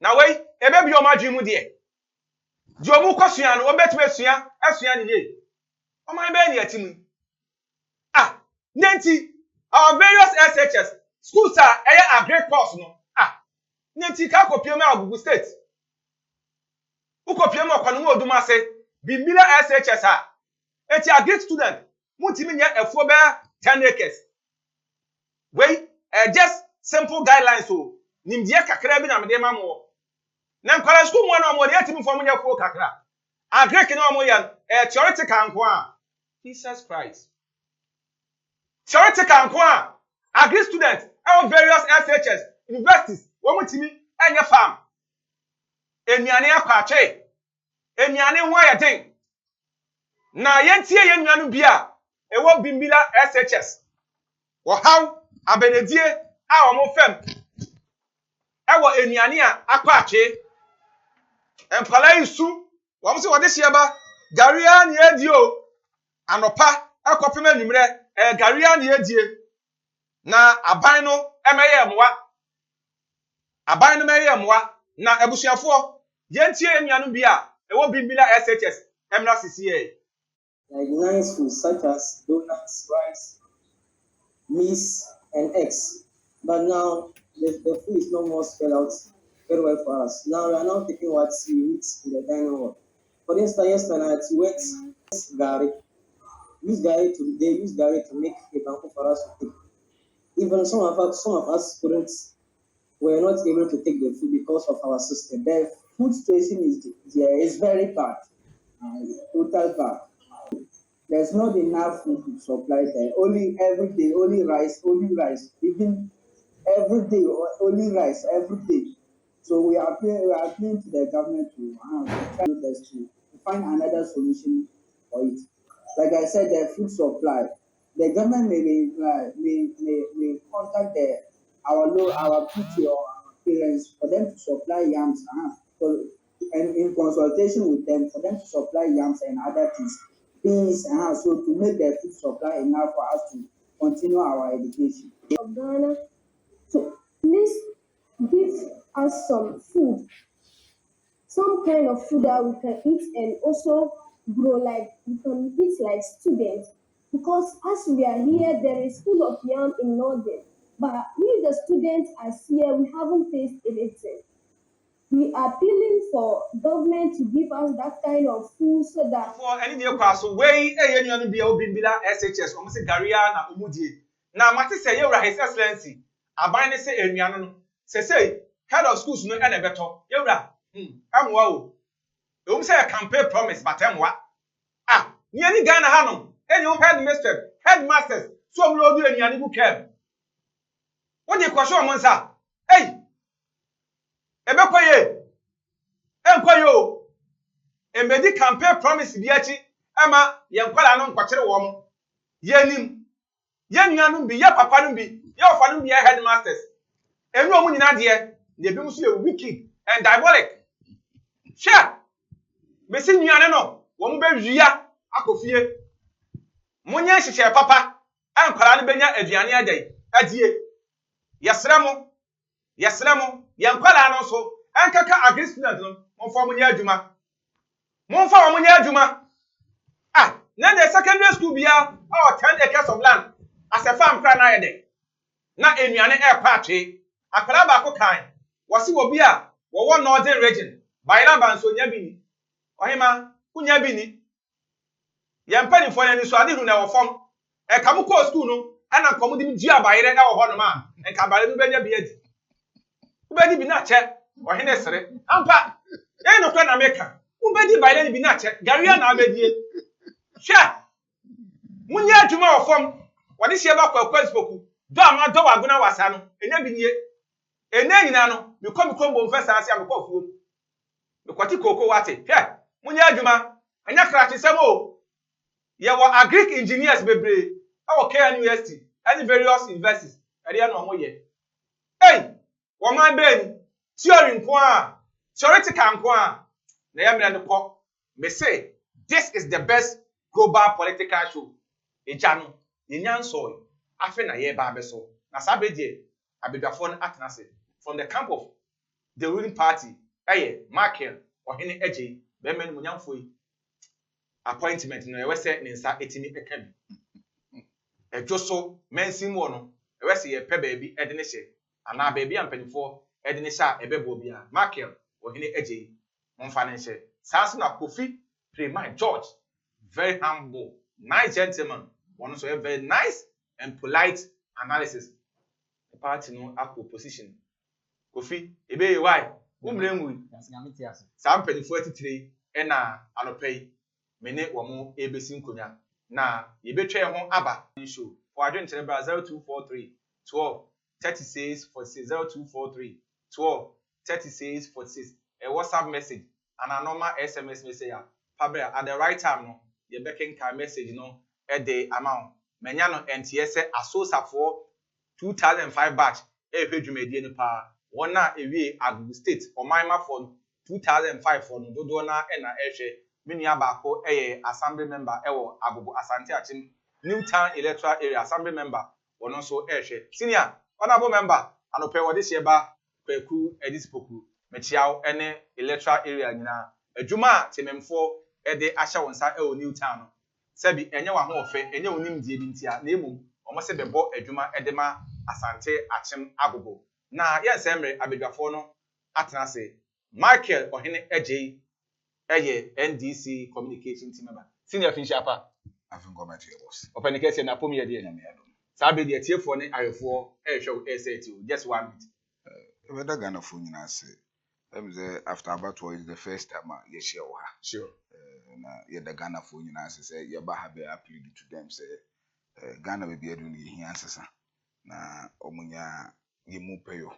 Now wait e be bi o ma dwimu de di omu kwasua no obetime sua asua ni ye o man be ni atimu nenti our various SHS schools are a great course no nenti ka kopiem Agugu state ukopiem okwanu oduma se bimbila SHS eti a great student mutimi nya efuo be 10 acres we just simple guidelines so nimdie kakra bi na mede mamo na nkwara school mo na mo de atimi fo mo nya fuo kakra a great na mo ya theoretical nko Jesus Christ. Theoretical nko agri students our various SHS universities wo mutimi enye farm enuane akwache enuane ho ayeden na yentie ye nuanu bia ewo bimbila SHS wo haw abenedie a wo mo fam ewo enuane a akwache empala isu wo mo se wo de hieba garia na edio anopa akopem anumre garia na edie na aban no emeye mwa aban no meye mwa na ebusuafo yentie enuanu bia ewo bimbila SHS emra CCA like nice foods such as donuts, rice, meat, and eggs. But now the food is no more spelled out very well for us. Now we are now taking what we eat in the dining hall. For instance, yesterday we went Gary. They use Gary to make a banku for us to take. Even some of us students were not able to take the food because of our system. The food situation is very bad, total bad. There's not enough food to supply there. Only every day, only rice, even every day, only rice every day. So we are appealing to the government to try to find another solution for it. Like I said, the food supply. The government may contact our PT or our parents for them to supply yams, and in consultation with them for them to supply yams and other things, beans, so to make the food supply enough for us to continue our education. Of Ghana, so please give us some food, some kind of food that we can eat and also grow like we can eat like students. Because as we are here, there is full of yam in Northern, but we the students as here, we haven't tasted anything. We are appealing for government to give us that kind of food so that for any new class way enuanu bia obimbila SHS omo se garia na omudie na mate se ye His Excellency aban ne se enuanu no say head of schools no ene beto yewra amwa o say campaign promise but amwa ni ani Ghana ha no eni headmasters so mlo do eniane bu kem what dey kwasho mo nsa ebekoye enkoye o emedi campaign promise bi achi ama yenkwala no nkwakere wo mo yenim yennuanu bi ye papa no bi ye ofa no bi ye headmasters enu omu nyina de na ebi muso ye wicked and diabolic sha besi nnuane no wo mo be wia akofie munye hihye papa ankwala no benya aduane adie yesremo yenkwala no so ankaka agri student no monfa munye adwuma na the secondary school bia 10 acres of land as a farm kra na yede na enuane patwe akwala ba ko kan wose wo bia wo northern region bayra banso nya bini ohima kunya bini yempani fo na ni so ade hu na wo fom e kam ko school no ana nkomo di dua bayre e wo ho no ma enka bare no benya bia di ubedi bi na che ohine sere ampa no kra na meka ubedi bayre ni bi na che garia na abedie sha munye adwuma wo fom wode hie ba kwa spoku do ama do wagona wasa no enya bi nie enya nyina no mikombo mfesa ase amekofuo mikwati koko wate hwe munye adwuma anya krachi semo ye wo agric engineers bebre awo KN University any various universities area no mo ye wo man ben theory nko a theoretical nko a na ya mira ne ko me say this is the best global political show ejano yenyanso afi na ye ba beso na sabedie abedwafo no atenase from the camp of the ruling party Michael ohene eje be men munyamfo yi appointment no we say ninsa etimi eka bi edwoso mensim wo no we say ye pe ba bi ede ne hye ana ba bi ampanifo ede ne hye a ebebo bia Michael ohene eje monfa ne hye sanso na Kofi Premai George very humble nice gentleman one so very nice and polite analysis the party no akọ position Kofi ebe why umrenwu sampanifo atitire na anopei mene womo ebesi nkonya na yebetwe ho aba show for adwentere bra 0243 12 36 46 0243 12 36 46 a WhatsApp message and a normal SMS message pabra at the right time no yebeken ka message no e dey amount menya no NTS asosa for 2005 batch e hwedwumedie ni pa wona ewie Agu State omanma for 2005 for no dodo na e na ehwe minia baako assembly member ewo Agogo Asante Achim Newtown electoral area assembly member wono so ehwe senior honorable member anope wode sheba kwaku edispoku mechiaw ene electoral area nyina adwuma tememfo ede ahya wonsa ewo Newtown no sebi enye wa ho ofe enye onimdie bi ntia na emum omo se bebo adwuma ede ma Asante Achim Agogo na yensemre abedwafo no atenase Michael ohene eje NDC communication team member senior finchapa afin committee boss open case na pom ye de na me adom sabe de tiefo ne ayefo ehwe SAT just 1 minute we da Ghana fo nyina se emze after about is the first time ye share wo ha sure na ye da Ghana fo nyina se ye ba ha be appeal to them say Ghana be edu ni hia asesa na omunya ye mu peyo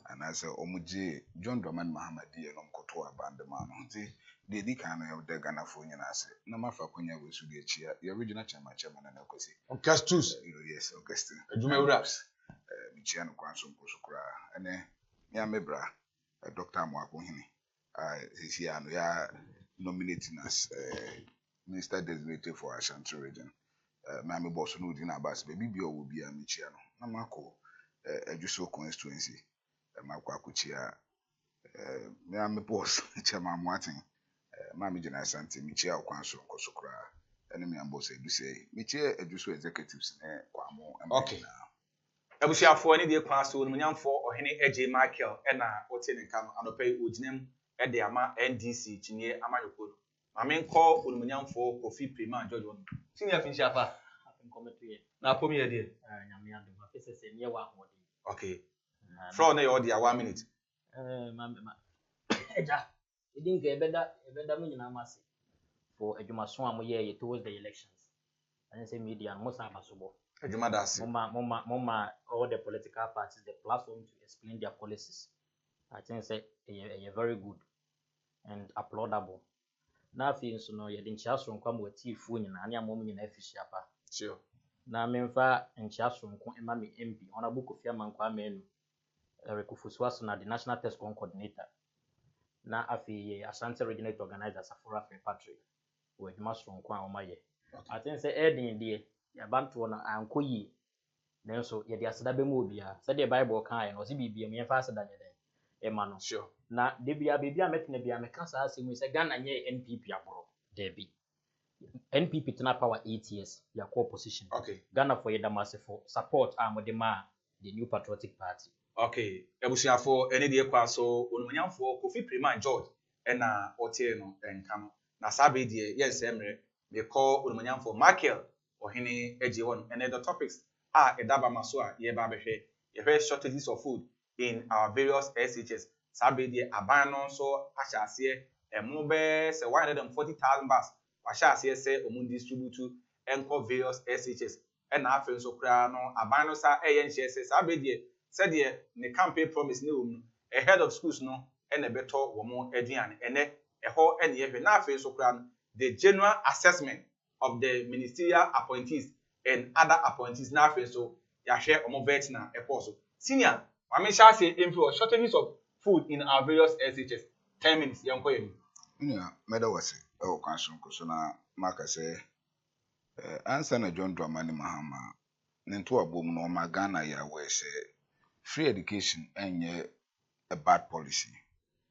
anase omuje John Dramani Mahamadi no mkoto abandema no nti de di kan no de Ghana fo nyina ase na mafa konya wesu de chia the original chairman na kwesi Augustus yes Augustine adwuma wraps bichia no kwanso nkosukura ene ya mebra Dr. Mwako hini this year no ya nominating as minister designated for Ashanti region Miami boss no di na bas be bibia wo bia michia no na mako Ejuso constituency makwa kuchia Miami boss chairman Martin Mami Jena Asante michia okwanso nkosukura ene mi ambose du say michia Ejuso executives kwamo okay abusiafo ani de kwaso no nyamfo ohene eje Michael na otene kan anopai oginem de ama NDC chinye amayoko mame nko onumnyamfo Kofi Premai George won senior finchapa afin committee na pomi ye de nyame adoma pese se ne wa hode okay Floor na your 1 minute. Eja, you didn't get better me in Amasi for a Jumaswan year towards the elections. And say media and most abasubo. Mama, all the political parties, the platform to explain their policies. I think say a very good and applaudable. Now, if you know, you didn't just come with tea food and any moment in efficient. Sure. Now, Memfa and Chasron, Mammy MP, on a book of Yaman Kwame, Recufuswas, the National Test Coordinator. Now, Afi Ashanti Regional Organizer, Safora Patrick, with Mushroom Kwamaye. I think say Eddie dear, ya bantu na ankoyi. Nanso ye de aseda be mu bia. Said the Bible kan no se bibia me fa aseda nye den. Ma no. Sure. Na de bia metene bia me kan sa asemu se Ghana nye NPP aboro. Debi. NPP tena power 8 years ya core position. Okay. Ghana for yedamase for support amodema the New Patriotic Party. Okay. Ebusiafo ene de kwa so onumanyamfo Kofi Prima George na otie no enkam. Na sabe de yes emre they call onumanyamfo Michael Ohene Ejewon and the topics are edaba maso a ye ba behwe ye hwe shortages of food in our various SHS. Sabe de aban no so ahyase emu be se 140,000 bars ahyase se omun distribute enko various SHS and na afen so kra no aban no sa eye nhye se sabe de said de ne campaign promise ne wom a head of schools no and a better woman aduane ene eho ene ye hwe na afen so kra no the general assessment of the ministerial appointees and other appointees na afen so ya hwe omo vet na eposo senior Mami shall say info shortages of food in our various SHS 10 minutes yanko yemi. Meda wase o kanso so na maka say answer na John Dramani Mahama nento abom no ma Ghana ya we say free education enye a bad policy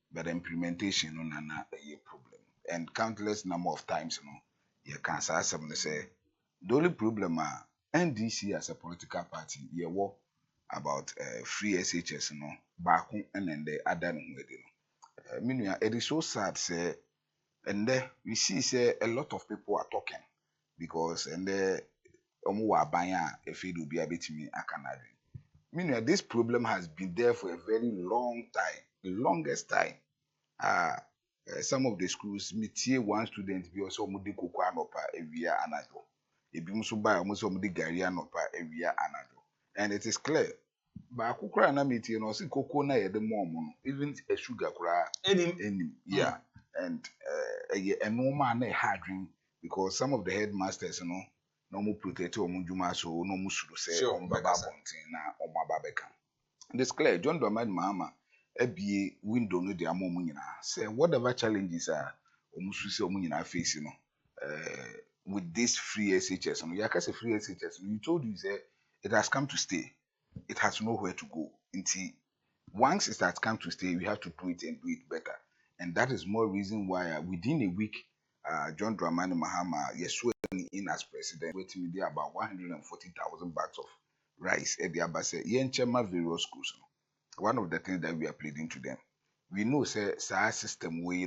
but the implementation no na a problem and countless number of times no you can say the only problem NDC as a political party ye wo about free SHS no back and then the other no meaning it is so sad say and there we see say a lot of people are talking because and there omo wa banya if it will be a bit me akanadi meaning this problem has been there for a very long time, the longest time. Some of the schools meet one student be also mudi koko anopa ewia anado ebi muso ba almost mudi gari anopa ewia anado and it is clear ba akukura na metie no se koko na yede mom no even a sugar kura enim yeah and enoma na hard drink because some of the headmasters no mo protect omo djuma so no mo suru se omo baba bontin na omo ababeka this clear John Dramani Mahama ebie window no de amomu nyina say whatever challenges are omo su se omo nyina face no with this free SHS no yakase free SHS no you told you say it has come to stay. It has nowhere to go. Until once it has come to stay, we have to do it and do it better. And that is more reason why within a week, John Dramani Mahama is swearing in as president, waiting there about 140,000 bags of rice at the Abase, Yenchema various schools. One of the things that we are pleading to them, we know say our system way,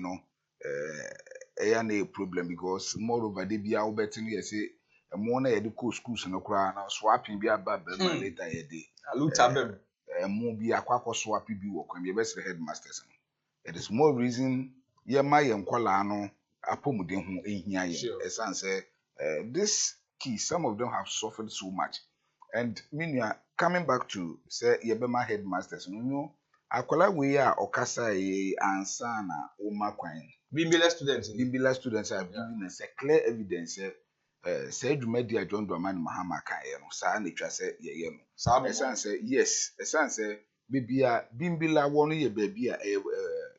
a problem because moreover they be out betting say more na yɛde schools no kra na swapping bi aba ba later yɛde alutabem mo bi akwakɔ swap bi wɔ kwan bi best headmasters no it is more reason yɛma yɛn kwala no apɔmuden ho ehia yɛn esan sɛ this key some of them have suffered so much and meaning coming back to say yɛbɛma headmasters no akwala we a ɔkasa yɛ ansa na ɔma kwan bimbila students have given us a clear evidence say Jumedia John Dramani Mahama ka no sa na twa say ye no esan say yes esan say bibia bimbila wonu ye babia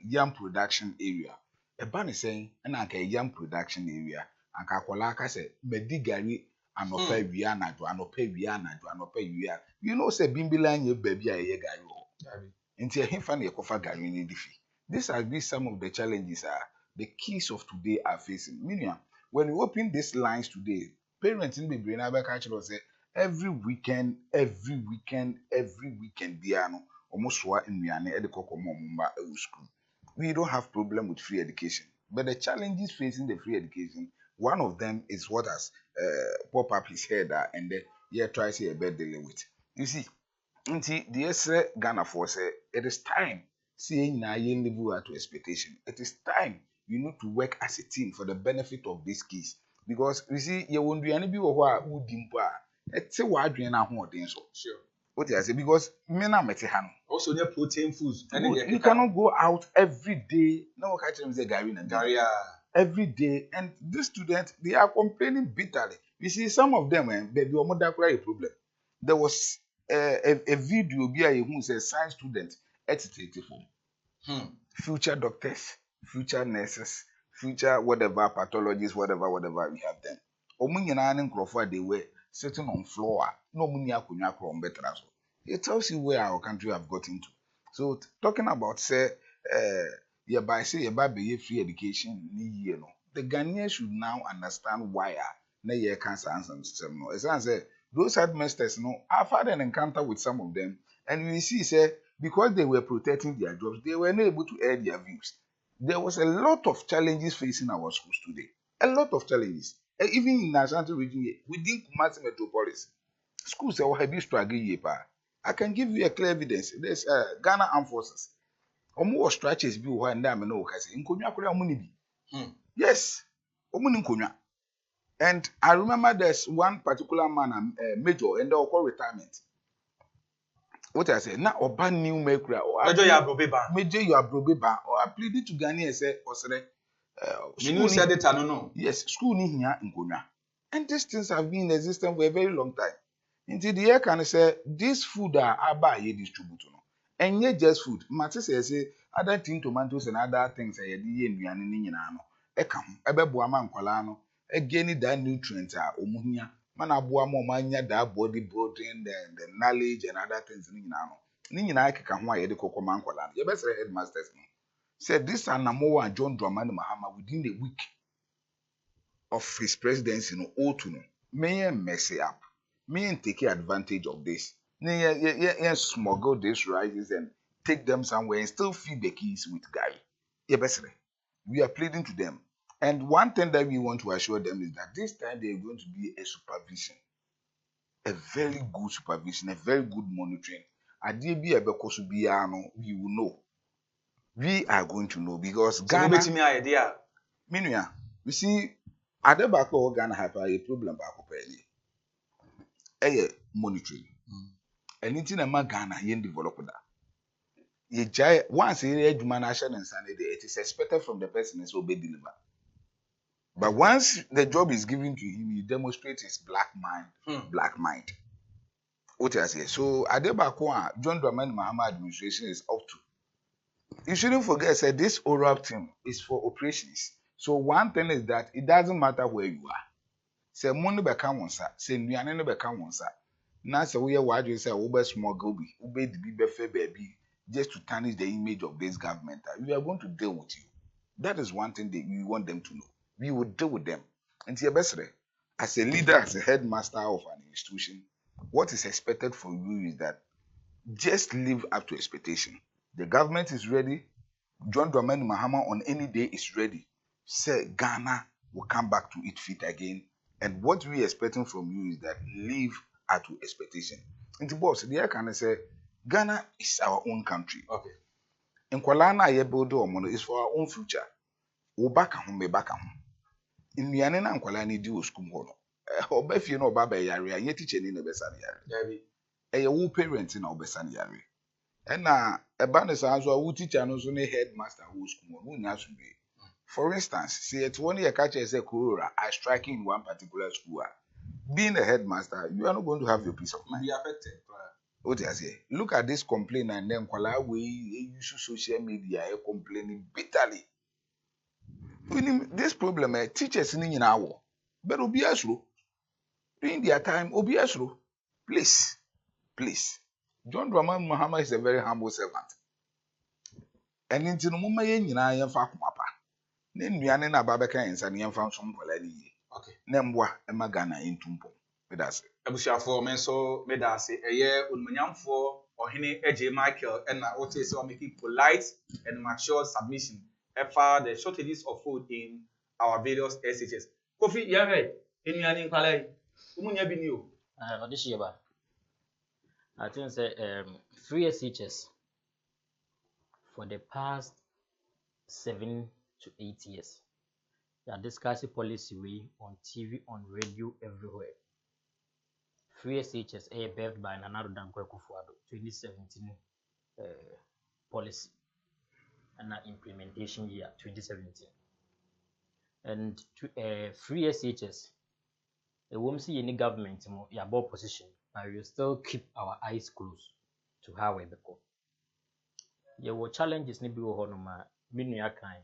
yam production area e ba ne say na anka yam production area anka akola ka say medigari anopa wia anopa wia you know say bimbila nye babia ye gari ho nti e himfa na yekofa gari ni difi this has been some of the challenges the kids of today are facing meaning when we open these lines today, parents in the brain say every weekend, Diano, almost in Miane, school. We don't have problem with free education. But the challenges facing the free education, one of them is what has pop up his head and try to say a bad dealing with. You see, Nti the esre Ghana for say it is time. See na yen live to expectation. It is time you need to work as a team for the benefit of these kids. Because you see, you won't do any be what would dimpa. It's a wide drain at home. Sure. What I say because men are metihano. Also, near protein foods. You cannot go out every day. No, catch them say Gary and Gary. Every day, and these students they are complaining bitterly. You see, some of them, baby, a problem. There was a video who says science students educated for future doctors, future nurses, future whatever pathologists, whatever we have them. They were sitting on floor. No better. It tells you where our country have gotten to. So talking about say by free education the Ghanaians should now understand why cancer system no. As I said, those headmasters I've had an encounter with some of them, and we see say because they were protecting their jobs, they were not able to air their views. There was a lot of challenges facing our schools today. A lot of challenges. Even in Ashanti region here, within Kumasi Metropolis, schools are heavy struggle here. I can give you a clear evidence. There's Ghana Armed Forces. Omo stretches bi wo and am no kase nkonwa kura omo ni bi. Yes, omo ni nkonwa. And I remember there's one particular man, major, and they'll call retirement. What I say, now oba new mekura or major you brobeba. Major you are brobeba or I pleaded to Ghana and say osere school said it no. Yes, school ni here nkonwa. And these things have been in existence for a very long time. Until the year can say this food are buy distribute no. And yet just food. Matter say other thing tomatoes and other things are ye nduane ni nyina no. Eka ho ebeboa ma nkwala no. Again that nutrients are omuhia. Man aboa ma omanya that body building the knowledge and other things ni nyina no. Ni nyina akeka ho aye de kokoma nkwala no. Ye be say headmasters no. Said this Anamoa and John Dramani Mahama within a week of his presidency all to know. May mess it up. May take advantage of this. May smuggle these rices and take them somewhere and still feed the kids with Gary. We are pleading to them. And one thing that we want to assure them is that this time there is going to be a supervision. A very good supervision, a very good monitoring. We will know. We are going to know because Ghana. Meanwhile, we see Adebako Ghana have a problem monitoring. Anything about Ghana yen develop that. Once a humanitarian and Sunday, it is expected from the person to obey deliver. But once the job is given to him, he demonstrates his black mind. What I say. So Adebako John Dramani Mahama administration is up to. You shouldn't forget that this oral team is for operations. So one thing is that it doesn't matter where you are. Say money become one sir, say nuane no become one sir. Now say we are wide say ube smuggle be, ube the baby just to tarnish the image of this government. We are going to deal with you. That is one thing that we want them to know. We will deal with them. And as a leader, as a headmaster of an institution, what is expected from you is that just live up to expectation. The government is ready. John Dramani Mahama on any day is ready. Say Ghana will come back to its feet again. And what we are expecting from you is that live up to expectation. And the boss, the can say Ghana is our own country. Okay. And Kwalana Yebodo is for our own future. Back home, be back home. In Mianena and Kwalani do school hono. Obef you know Baba Yari, and yet teaching in the Besani Yari. A woo parent in our Besani Yari. And now a banner as well, who teacher knows only headmaster who's school, who knows be. For instance, see at 1 year catcher as a Koowaa, I strike in one particular school. Being a headmaster, you are not going to have your peace of mind. Be affected. What I say? Look at this complaint and then Koowaa we use social media complaining bitterly. This problem, teachers in our but Obiasro during their time, Obiasro, please. John Dramani Mahama is a very humble servant. And into the moment you know Fakumapa. Nenduane na babeka ensa ne yemfa nso mpola ni ye. Okay. Nembwa emagana intumpo. Medase. Abusiafo men so medase eye onmanyamfo ohene AJ Michael and na what is making polite and mature submission for the shortages of food in our various SHS. Kofi yahe enuane nkwalai umunya bi ni o. Odishiyeba. I think say free SHS for the past 7 to 8 years. They are discussing policy way on TV, on radio, everywhere. Free SHS birthed by Nana Dankwa Akufo-Addo 2017 policy and implementation year 2017. And free SHS, we won't see any government your position, but we will still keep our eyes closed to how we become. There were challenges ni bi wo ho no ma menu akan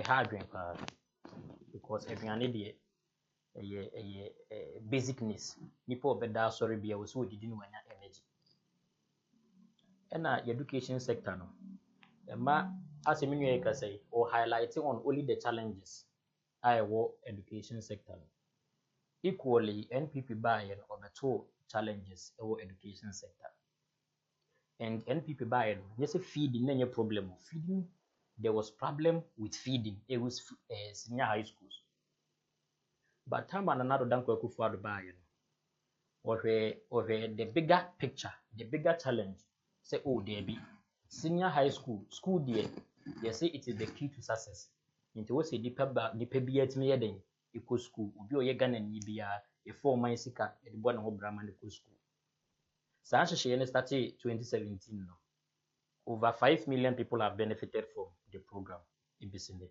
hard drink because aduane de basic needs nipa obeda sorry bia wo so odidi no wanya energy. And education sector no as a menu eka say or highlighting on only the challenges I work education sector. Equally, NPP buy-in or the two challenges our education sector. And NPP buy-in, yes, feeding, any problem of feeding. There was problem with feeding. It was senior high schools. But time and another Dankwa Akufo-Addo buy-in, or the bigger picture, the bigger challenge. Say, oh, there be senior high school there. They say it is the key to success. Into what say the PBA me then eco school. Ubi o yega na nibia a 4 months sika e bo na ho brahman eco school. Sanche she started 2017 no. Over 5 million people have benefited from the program in Bisinde.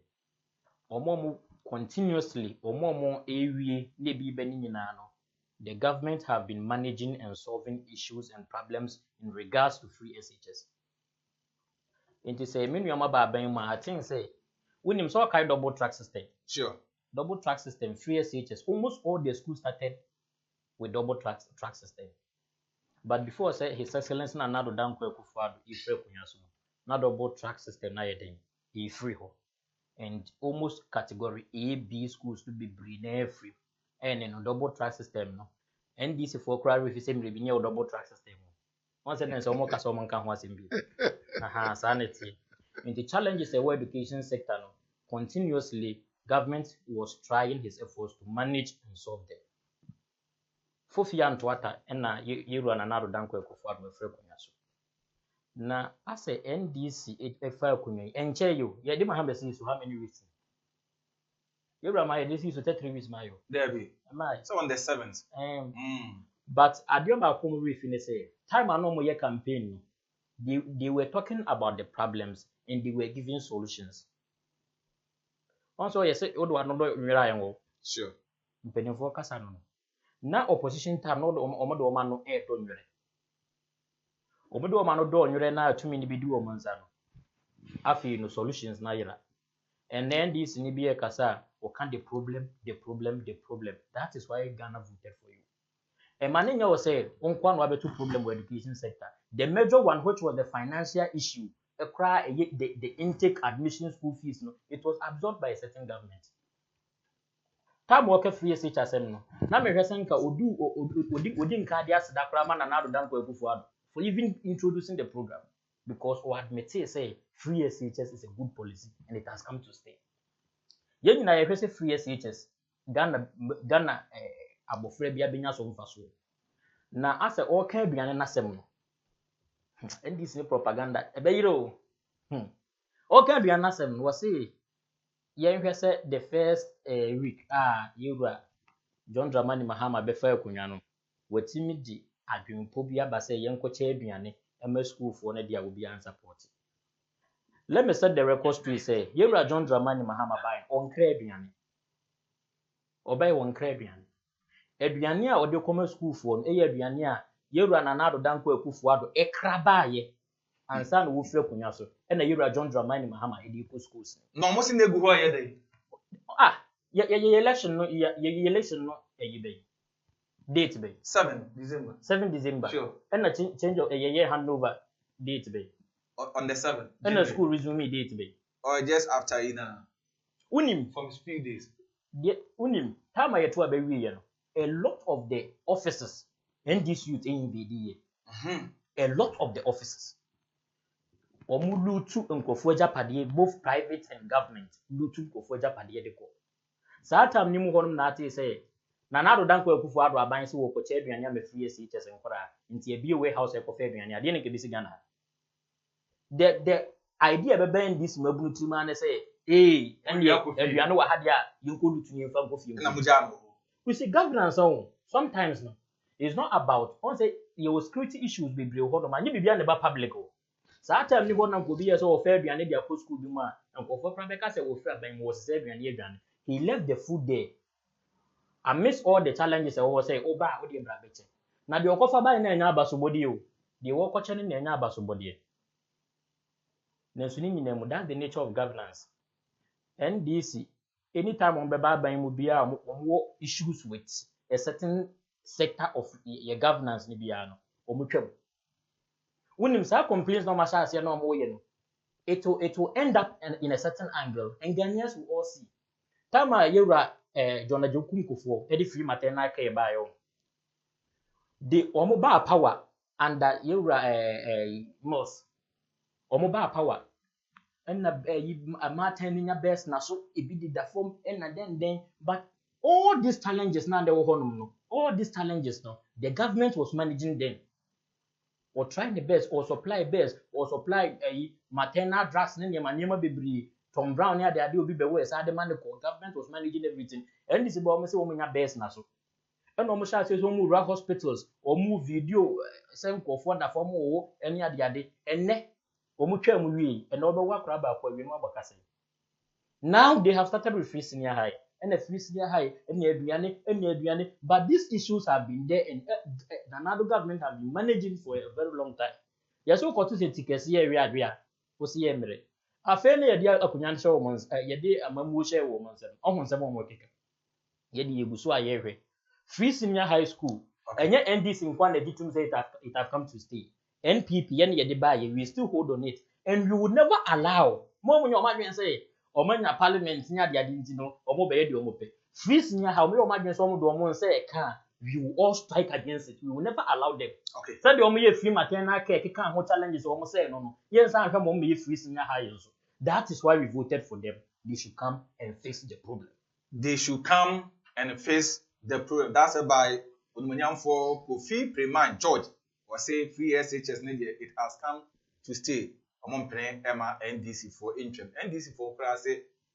Omo continuously omo ewie na bi bani nyina no. The government have been managing and solving issues and problems in regards to free SHS. Into say menu amaba ban ma I think say when him so kind double track system. Sure. Double track system, free SHS. Almost all the schools started with double track system. But before say His Excellency Nana Dankwa Akufo-Addo, Ifre Kunyaso, na double track system na yeden, free ho. And almost category A, B schools to be brine free. And in a double track system no. NDC for cry if you say me double track system. Once then so more kaso can was in be. Sanity. In the challenges the education sector no, continuously government was trying his efforts to manage and solve them. Fofia Antwata na yeru ananado Dankwa Akufo-Addo mefre kunyaso. Na as a NDC efa kunyi enche yo ye de mahamba say so how many weeks? Yeru ma ye so 33 weeks mayo. There be. So on the 7th. But adioma akom we finish say time anomo ye campaign they were talking about the problems and they were giving solutions. Also, yes, odo anodo nwira yenwo. Sure. Mpenifo kasa no. Na opposition time no omodo o ma no e to nwire. Omodo o ma no do nwire na atumi ni bidu o monza no. Afi no solutions na yira. And then this ni bi e kasa o can the problem. That is why Ghana voted for you. And Maninya was said, "Unkwan wa betu problem with education sector. The major one, which was the financial issue, the intake admission school fees, no, it was absorbed by a certain government. Time worker free SHS no. Na me hwesenka odi nka dia seda krama na Nana Dankwa Akufo-Addo for even introducing the program because we admit say free SHS is a good policy and it has come to stay. Yen na ye hwese free SHS Ghana abofra bia benya so mfaso na ase o ka aduane na sem no ndis ni propaganda ebeyiro o ka aduane na sem no wo say yen hwese the first week yewura John Dramani Mahama befa akunwa no watimi di adwempo bia ba say yen kocha aduane ema school for na dia obi an support. Let me set the record straight say yewura John Dramani Mahama buy on kra aduane obey won kra aduane aduane a ode koma school for no aduane a yewura Nana Dankwa Akufo-Addo ekrabaaye ansa na wo fira kunya so na yewura John Dramani Mahama ediko schools no mo se na egu ho ye dey ye election no be date be 7 December sure na change of ye handover date be on the 7th na school resume date be or just after ina unim from few days unim time aye to abawi ye no a lot of the officers and this youth in BDA a lot of the officers omulutu nkofo japade both private and government lutu nkofo japade de ko saa time ni mu honum na ate say Nana Dankwa Akufo-Addo aban se wo ko che aduane am free SHS nkora nti ebi warehouse e kofa aduane ade ne ke bisi Ghana the idea be ben this mabunu tima na say aduane wa hade a yenkodu tuni mfa kofi na mujano we see governance on sometimes no it's not about on say your security issues be bre ho no ma nye bibia ne ba public o saa time ni go na ko bi ye so ofa aduane dia ko school bi mu a nkofo fra be ka say ofa ban wo se aduane he left the food there amidst all the challenges I was say oba o de bra beche na de okofa ban na nya abasobodi o de wo koche ne na nya abasobodi na so ni nyina mu that's the nature of governance NDC anytime on beba ban mu bia mo issues with a certain sector of your governance ni bia no o mo twam unim sa complaints no ma sha ase na o mo ye no it will end up in a certain angle and Ghanaians will all see tama yewra John Ajokum Kufuor e di free maternal care ba yo the omo ba power under yewra Moss omo ba power and na maternal best na so e bi di da form and then but all these challenges now they were honum no all these challenges no the government was managing them or trying the best or supply maternal drugs ne nyema bebree Tom Brown here they obi be we say the man the government was managing everything and this about me say we nya best na so and almost say so mu rural hospitals or mu video send for na form o any ade enne o mu twa mu wi and obe wa kra ba kwa wi mu abakase now they have started with free senior high and a free senior high and aduane but these issues have been there and another government have been managing for a very long time yes we to say tikesi area o si emre afa na yedi akunyan hye wo mons yedi amamu hye wo mons ohun nsem wo keka yedi yeguso ayehwe free senior high school enye NDC nkwa na ditum say it have come to stay NPP yedi ba ye we still hold on it and we would never allow mo munyo omadwen say omanya parliament nya de ade ntino omo be yedi omo pe free senior high mo omadwen so omo do omo say ka we will all strike against it. We will never allow them. Okay. So the only free maternal care can hold challenges almost say no. Yes, I have only free senior high. That is why we voted for them. They should come and fix the problem. They should come and face the problem. That's why Unmunyam for Kofi Preman George was say free SHS it has come to stay. Among Emma NDC for interim. NDC for class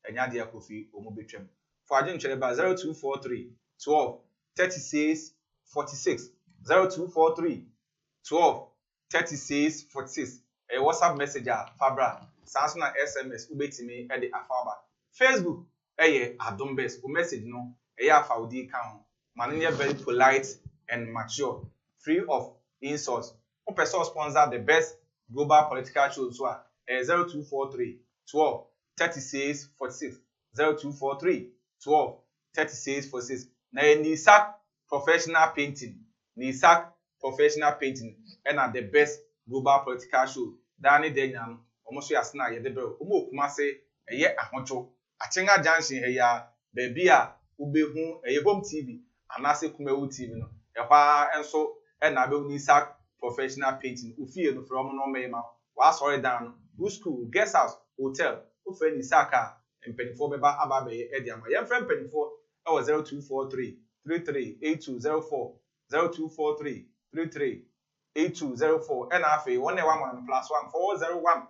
and Yadia Kofi Omobitrim. For Ajin Cheleba 0243 12 36 46 0243 12 36 46 a WhatsApp messenger Fabra Samsung SMS ubetimi e de afaba Facebook Adombes o message no afaudi kan man very polite and mature free of insults o person sponsor the best global political shows so 0243 12 36 46 0243 12 36 46 na Nisak professional painting and at the best global political show dani denyan almost yasna ye debro omo kuma se eye ahoncho achenga junction ya baby a ubehu eye home TV anase kumewu TV no ehwa enso na be Nisak professional painting ufie no from no mema wa sorry down school guest house hotel ufe Nisaka mpenifo beba aba be e dia ma ye mfem mpenifo e 0243 338204 0243 338204 and afi 111 plus 1 401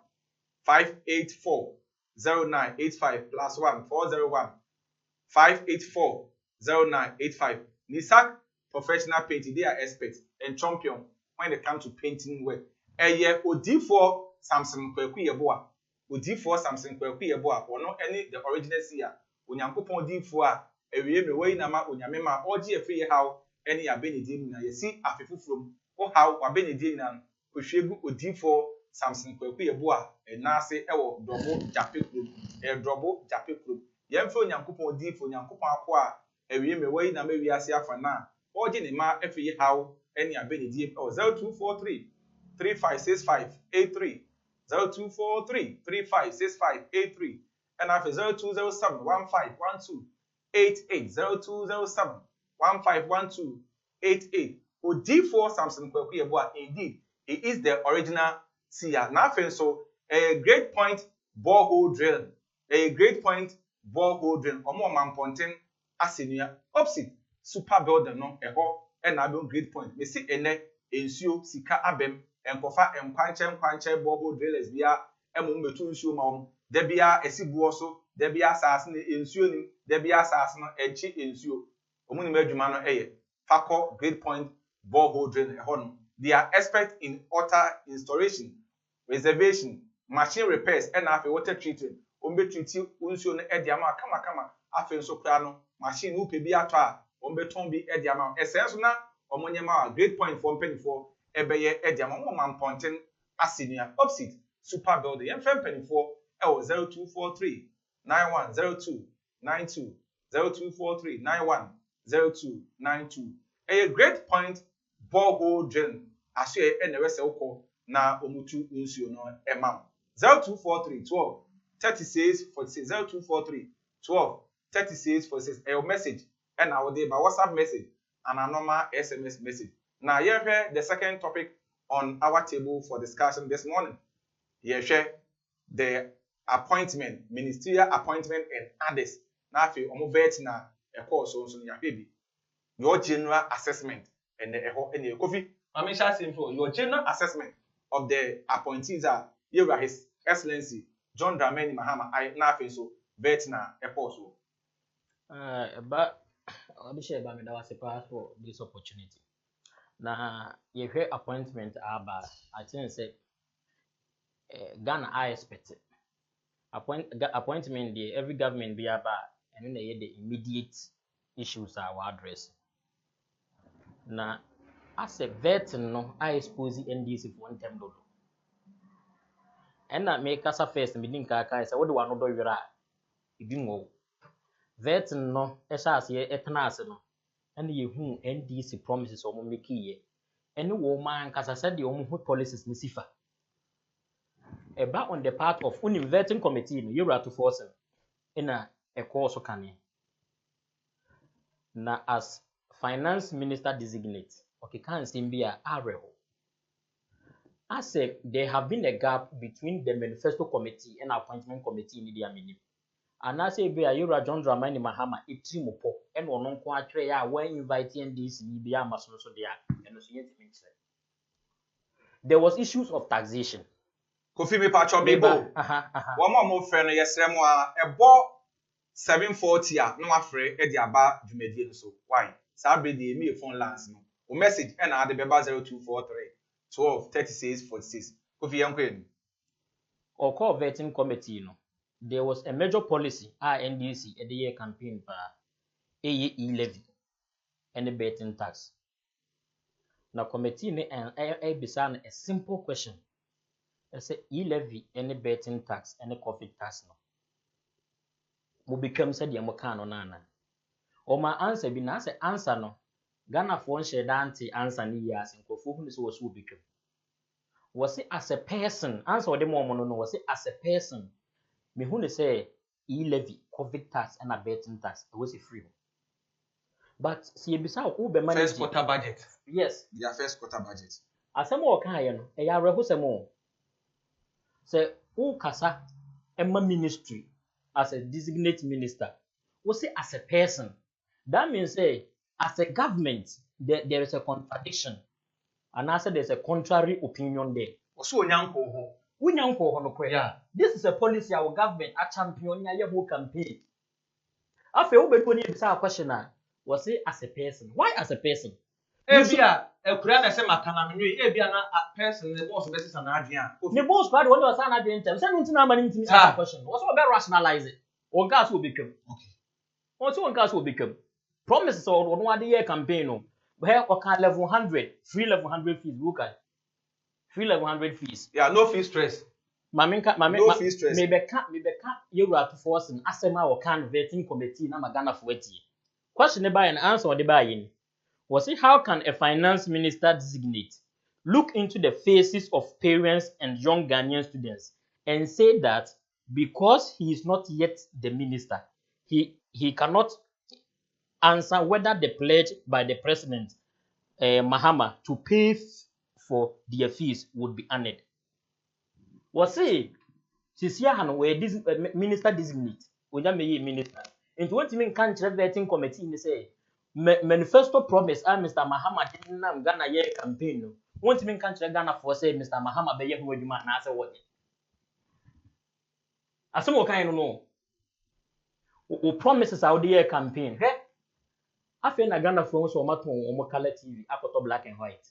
584 0985 plus 1 401 584 0985 Nisak professional painting they are experts and champion when it comes to painting work odi4 Samson Kweku Yeboa odi4 Samson Kweku Yeboa ono any the original seer onyankopon odi4 a ewie me wey na ma onyame ma oje afiri haw ene ya benedim na yesi afefufrom o haw wa benedim na ohwegu odi4 Samson Kweku Yeboa enase ewo drobo japekru drobo japekru yemfe onyankopon odi4 onyankopon akwa ewie me wey na ma wiase afa na oje ne ma afiri haw ene ya benedim 0243 356583 0243 356583 and after 0207 1512 88 0207 1512 odi4 Samson Kweku Yeboa indeed he is the original seer na so a great point borehole drill omo mamponten asenua opposite super builder no eho and na be great point me see ene ensuo sika abem enkofa enkwanche borehole drillers bia emo metu nsuo ma om da bia esibuo so da bia asase ne ensuo nim da bia asase no enchi ensuo omuni madwuma no fakọ grade point borehole drilling ehon. They are expert in water installation, reservation, machine repairs, and afi water treatment. Ombe treat unsuo no ediama kama afi nso kra no machine upe bi ato a ombe ton bi ediama esenso na omonyema grade point for penifo ebeye ediama mo mamponten asinia opposite super building yemfem penifo ewo 0243 9102 92 0243 910292 a great point borehole drilling aso na wese ukọ na omutu nsuo no emam 0243 12 36 46 0243 12 36 46 a message and I would by WhatsApp message and a normal SMS message. Now here the second topic on our table for discussion this morning. Here the appointment, ministerial appointment and others. Now if you vet na a course so ya baby. Your general assessment and the coffee. I mean, simple. Your general assessment of the appointees are here His Excellency John Dramani Mahama. I now so vet na a course. But I'll share about me that was a pass for this opportunity. Now, if your appointment are bad, I think say Ghana I expect it. Appointment every government be about and then the immediate issues are addressed. Now, as a vet no I expose NDC for one time. And that make us a first meeting kaka say what do I know do you are? You didn't know. Vet no esas ye etenase no and ye hu NDC promises o make ye any woman kasa said the omu policies ni sifa eba on the part of vetting committee no you to force in a course can na as finance minister designate okay can sim be a areho I said there have been a gap between the manifesto committee and appointment committee in the minim. And I say, be a Yura John Dramani Mahama, a trimopo, and one on quatre, when inviting this Libya must also there, and there was issues of taxation. Kofi me pacho bebo. One more friend, yes, a ball 740 no afre e di aba dwumedie so. Why? Sabe de me phone lines no. O message and add the beba 0243 12 36 46. Kofi yankwen. Or call vetting committee no. There was a major policy NDC at the year campaign for AE levy and the betting tax. Now committee and a simple question. I say levy and the betting tax and the coffee tax no. Mo become said the Mokano nana. Or my answer be na say answer no. Ghana for share dante answer ni years in Kofu was who become. Was it as a person? Answer the more no was it as a person. Me who say levy, COVID tax, and a betting tax, it was a free. But see, beside who be managed first quarter budget. Yes, their first quarter budget. As some more kind, a ya reho more. Say, who kasa, Emma ministry as a designated minister, was it as a person? That means, say, as a government, there is a contradiction, and I said there's a contrary opinion there. Also, Nyanko. Yeah. This is a policy our government a champion ya whole campaign. After we be a question was it as a person? Why as a person? Ebia ekura na se makana menwe ebia na person the boss besis na adwen. The boss part when was an adwen time. Say nti na mani nti ask question. Was we be rationalize it. On gas will become. Okay. Also on gas will become. Promises or no ade year campaign no. Where okay level 100, free level 100 fees look at. Free level 100 fees. Yeah, no fee stress. No fee stress. Maybe you are to force an asema or can vetting committee na magana for it. Question by an answer or the buy-in. Was it how can a finance minister designate look into the faces of parents and young Ghanaian students and say that because he is not yet the minister, he cannot answer whether the pledge by the president Mahama to pay for their fees would be honored. Was it Sisia Han where this minister designate? Would that be minister? And what you mean can't vetting committee in say manifesto promise Mr. Mahama didn't nam Ghana ye campaign no. Won't mean country Ghana for say Mr. Mahama be ye who you man na say what. Asem kind no. O promises out the year campaign. He afi na Ghana for so maton o color TV akoto black and white.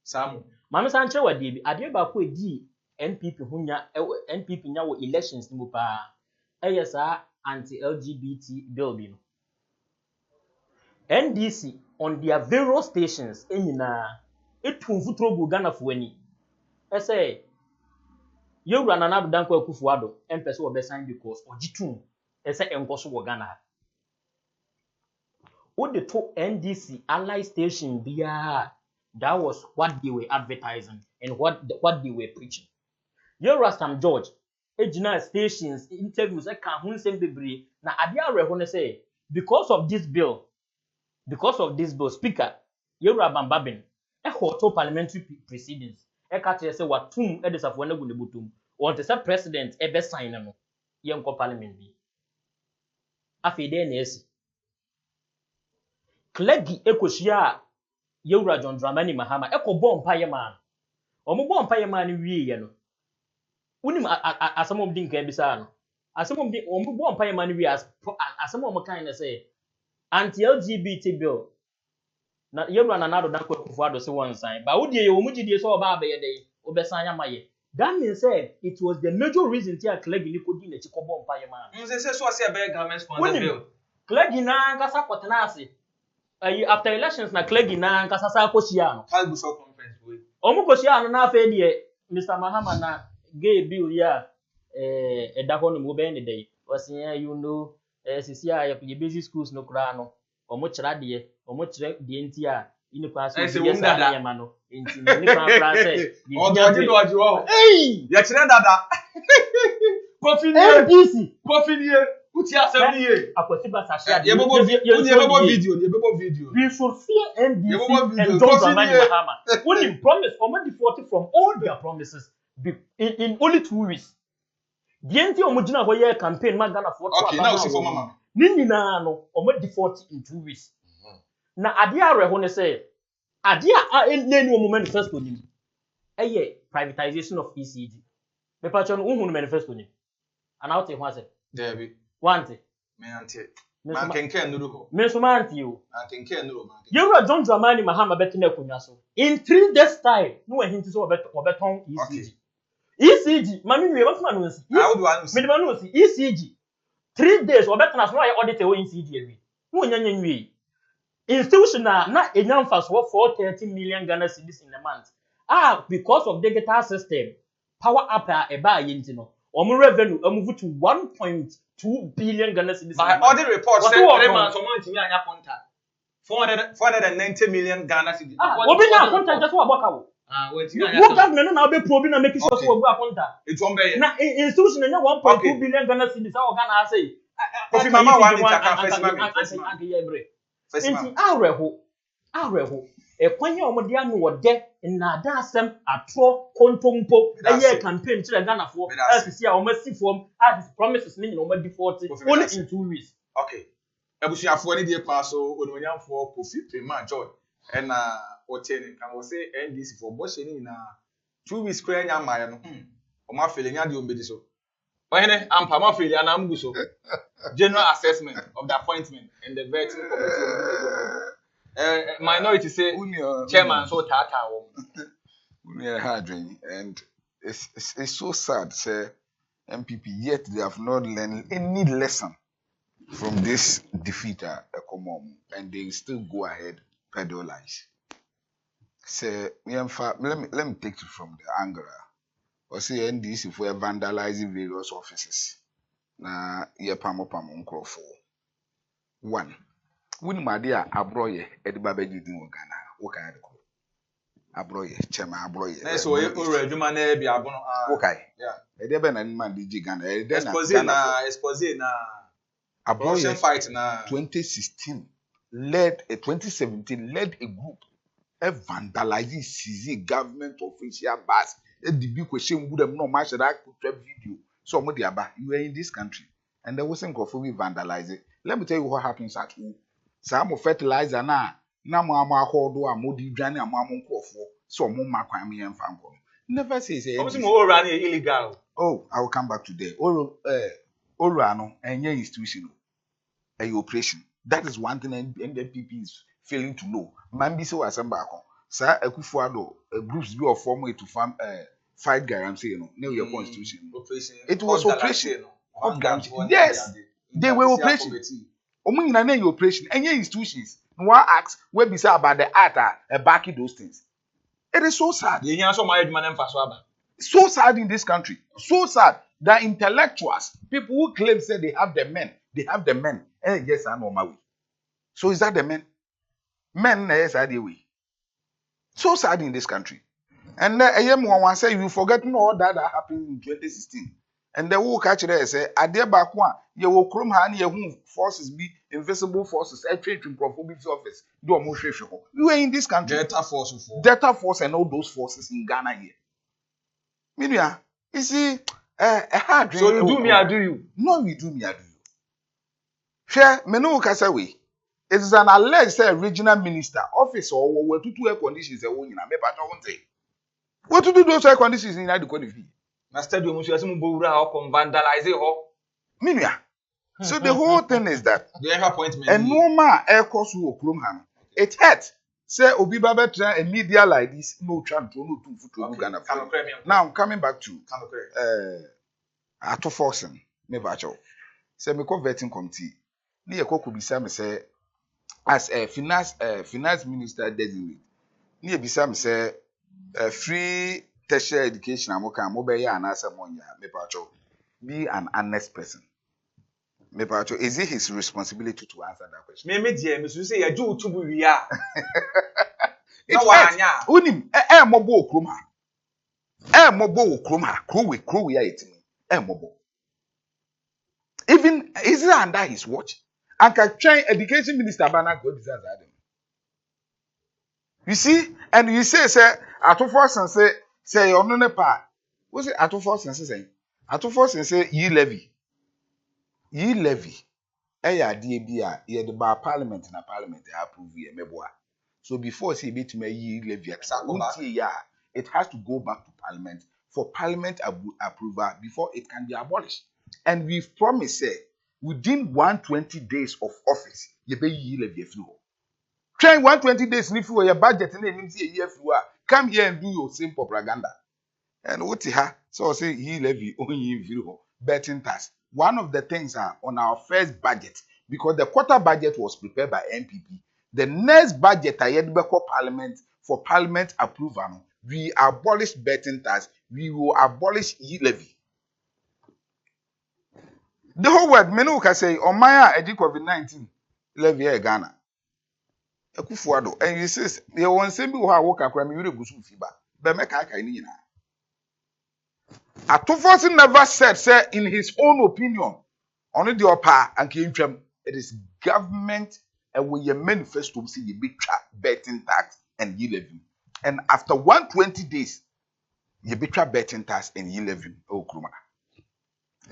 Sam Mama Sanche wa dey bi ade ba ko edi NPP hunya NPP nya wo elections ni mu pa. Sa anti-LGBT bill bi no. NDC on their various stations enyina etu futuro go Ghana for ani. Say you run another danko Akufuado empese wo be sign because ogitum say enkoso wo Ghana. What the to NDC ally station bia that was what they were advertising and what they were preaching. You Rastam George ejina stations interviews e kan hun sem bebre na ade areho ne say because of this bill speaker Yewura Bambabin e to parliamentary proceedings e ka tell say watum e desafo na gu ne botum want say president e be sign no ye nko parliament bi afi de na esi Klegi ekohia Yewura John Dramani Mahama e ko bom paye man omo bom paye man wie ye no unim asamom din kan bisa no asamom din omo bom paye man wie asamom kan na say anti-LGBT bill na Yewura na nado dan ko Akufuado say one sign ba wodi ye omo gidie so oba abaye dey obesan yamaye. That means it was the major reason tia Klegi ni kodi na chi ko bom paye man say so say be government sponsor bill Klegi na nkasa kwotena ase after elections na Klegi na nkasa sa akohia no Kalbu so conference we omo kohia no na afa de Mr. Mahama na gay bill ya edaho no mo be ne dey osia you know sisia ya kuje basic schools no kura no omo kira de nti a ini kwa so yes na yema no nti ni kwa kura say odoji wo ya kira dada Kofinie uti asem akwasiba sashia ye bebo video we should fear NDC and John Dramani Mahama when promise omo default from all their promises in only 2 weeks the nti omo gina ho ye campaign ma Ghana for okay now see for mama ninina no omo default in 2 weeks na ade areho ne say ade a nani omo manifesto ni privatization of ECG me patcho no hu no manifesto ni ana out ho ase David wante me ante man kenken nuru ho me so man ante o kenken nuru man Yewura John Dramani Mahama betina akunwa so in 3 days time no we hinti so obeton ECG ECG mami we what man no see me de no see ECG 3 days obetana so na audit we ECG ewi no nyanya nwi institution na enyamfa so 430 million Ghana cedis in a month because of digital system power up e ba yenti no omo revenue move to 1.2 billion Ghana cedis. By audit report say 3 months o month mi anya contact 490 million Ghana cedis. Obi na contact just what about wait you anya government na be probe na make sure so we contact it won be na institution na 1.2 billion Ghana cedis how Ghana say Kofi mama one interface Enti areho ekwanye omode anu wode na da asem atro kontompo campaign to the Ghana for asisi a omasifom as promises ni nyina omadi 40 only in 2 weeks. Okay ebusuafo ni die kwa so ononyamfo Kofi Prema Joy na otene kan wo say NDC for boshe ni na 2 weeks kra nya maye no o afele nya de ombedi so ohene ampa ma afele ana amgu so general assessment of the appointment and the vetting committee minority say chairman so tata wo and it's so sad say MPP yet they have not learned any lesson from this defeat at Ekomom and they still go ahead peddle lies. Say let me take it from the angle. Or say NDC if we are vandalizing various offices. Na ye pamo nkrofo. 1. Wini madia abroye edibabeji din Ghana. Wo kan de ko. Abroye chema abroye. Na so ye oro adwuma na bia abono okay. Yeah. Ede be na ni man di Ghana. Expose na abroye fight na 2016 2017 led a group vandalizing CZ government official bus. The big question would have no match that video. So you were in this country and there wasn't we vandalize it. Let me tell you what happens at home. Some fertilizer na mo akodo a mo di dwane amamo nkofo so mo makwan me yemfa nko. Never say illegal. Oh, I will come back to there. Ora no enye institution a operation. That is one thing NDPP is failing to know. Man be so asamba akon. Sir Ekufuado groups be of form way to farm fight guarantee, you know, near your constitution. Operation. It was operation. Yes, they were operation. Omun na your operation. Any institutions. No acts where be say about the art backing those things. It is so sad. So sad in this country. So sad that intellectuals, people who claim say they have the men. Yes, I know my way. So is that the men? Men, yes, I the way. So sad in this country. And one say you forgetting all that happened in 2016. And the whole catch there say, Adia Bakwa, you will crum hand your forces be invisible forces, a trade in Prophobic office, do a motion. You are in this country. Delta Force and all those forces in Ghana here. Minya, you see, hard. So you do me, I do you. No, you do me, I do you. Share, Menu Kasawi. It is an alleged regional minister, officer, or where to air conditions a woman. What to do those air conditions in the country? Na stadium musu yasi mbo ura ho vandalize ho. Minya. So the whole thing is that the appointment a normal air course will clone ham. It hurts. Say Obi Baba try a media like this, no chance to no to Ghana. Now coming back to Ato Forsen, never show. Say me call vetting committee. Ni eko could be some say as a finance minister designate. Ni ebisa me say free tertiary education amoka mobile and answer monya me pacho be an honest person. Me pacho, is it his responsibility to answer that question? Me dear, me say ya ju tubu wi a. Na wa anya. Unim mobo okrom ha. Mobo okrom ha. Krowe ya etimi. Mobo. Even is it under his watch? And can train education minister bana go deserve that. You see, and you say Ato Forsen say you no pa. What say Ato Forsen say? Ato Forsen say ye levy. Eya die bia ye the bar parliament na parliament approve ye meboa. So before say bit me ye levy it has to go back to parliament for parliament approval before it can be abolished. And we've promised say within 120 days of office ye be ye levy through. Try 120 days if you your budget and then see a year through. Come here and do your same propaganda. And what so say he levy only view betting tax. One of the things are on our first budget, because the quarter budget was prepared by NPP. The next budget I had before parliament for parliament approval. We abolish betting tax. We will abolish levy. The whole world, many can say, on my COVID-19 levy Ghana. Ekufuado, and he says, you want to be who I work at Crime, you go to Fiba. But make I can Ato Forsen never said, say, in his own opinion, only the upper and came from it is government and we your manifesto see the big trap betting tax and ye levy. And after 120 days, you be trap betting tax and ye levy. Oh, Kruma.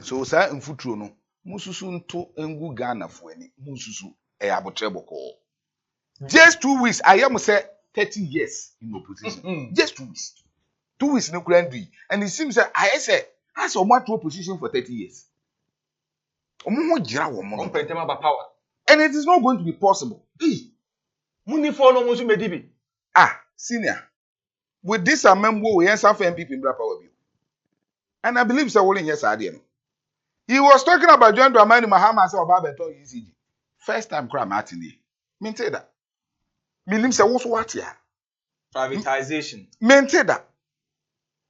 So, sir, in Futrono, Mususu to Engu Ghana for any Mususu a abotrebo call. Just 2 weeks, I am say 30 years in opposition. Just 2 weeks. 2 weeks no grand. And it seems that I say has a much opposition for 30 years. And it is not going to be possible. Senior. With this amendment, we answer for MPP in Brapa. And I believe so. Yes, I did. He was talking about John Dramani Mahama or Babeto ECG. First time crime Martin. Mean say that. Minim say what here? Privatization. Maintain that.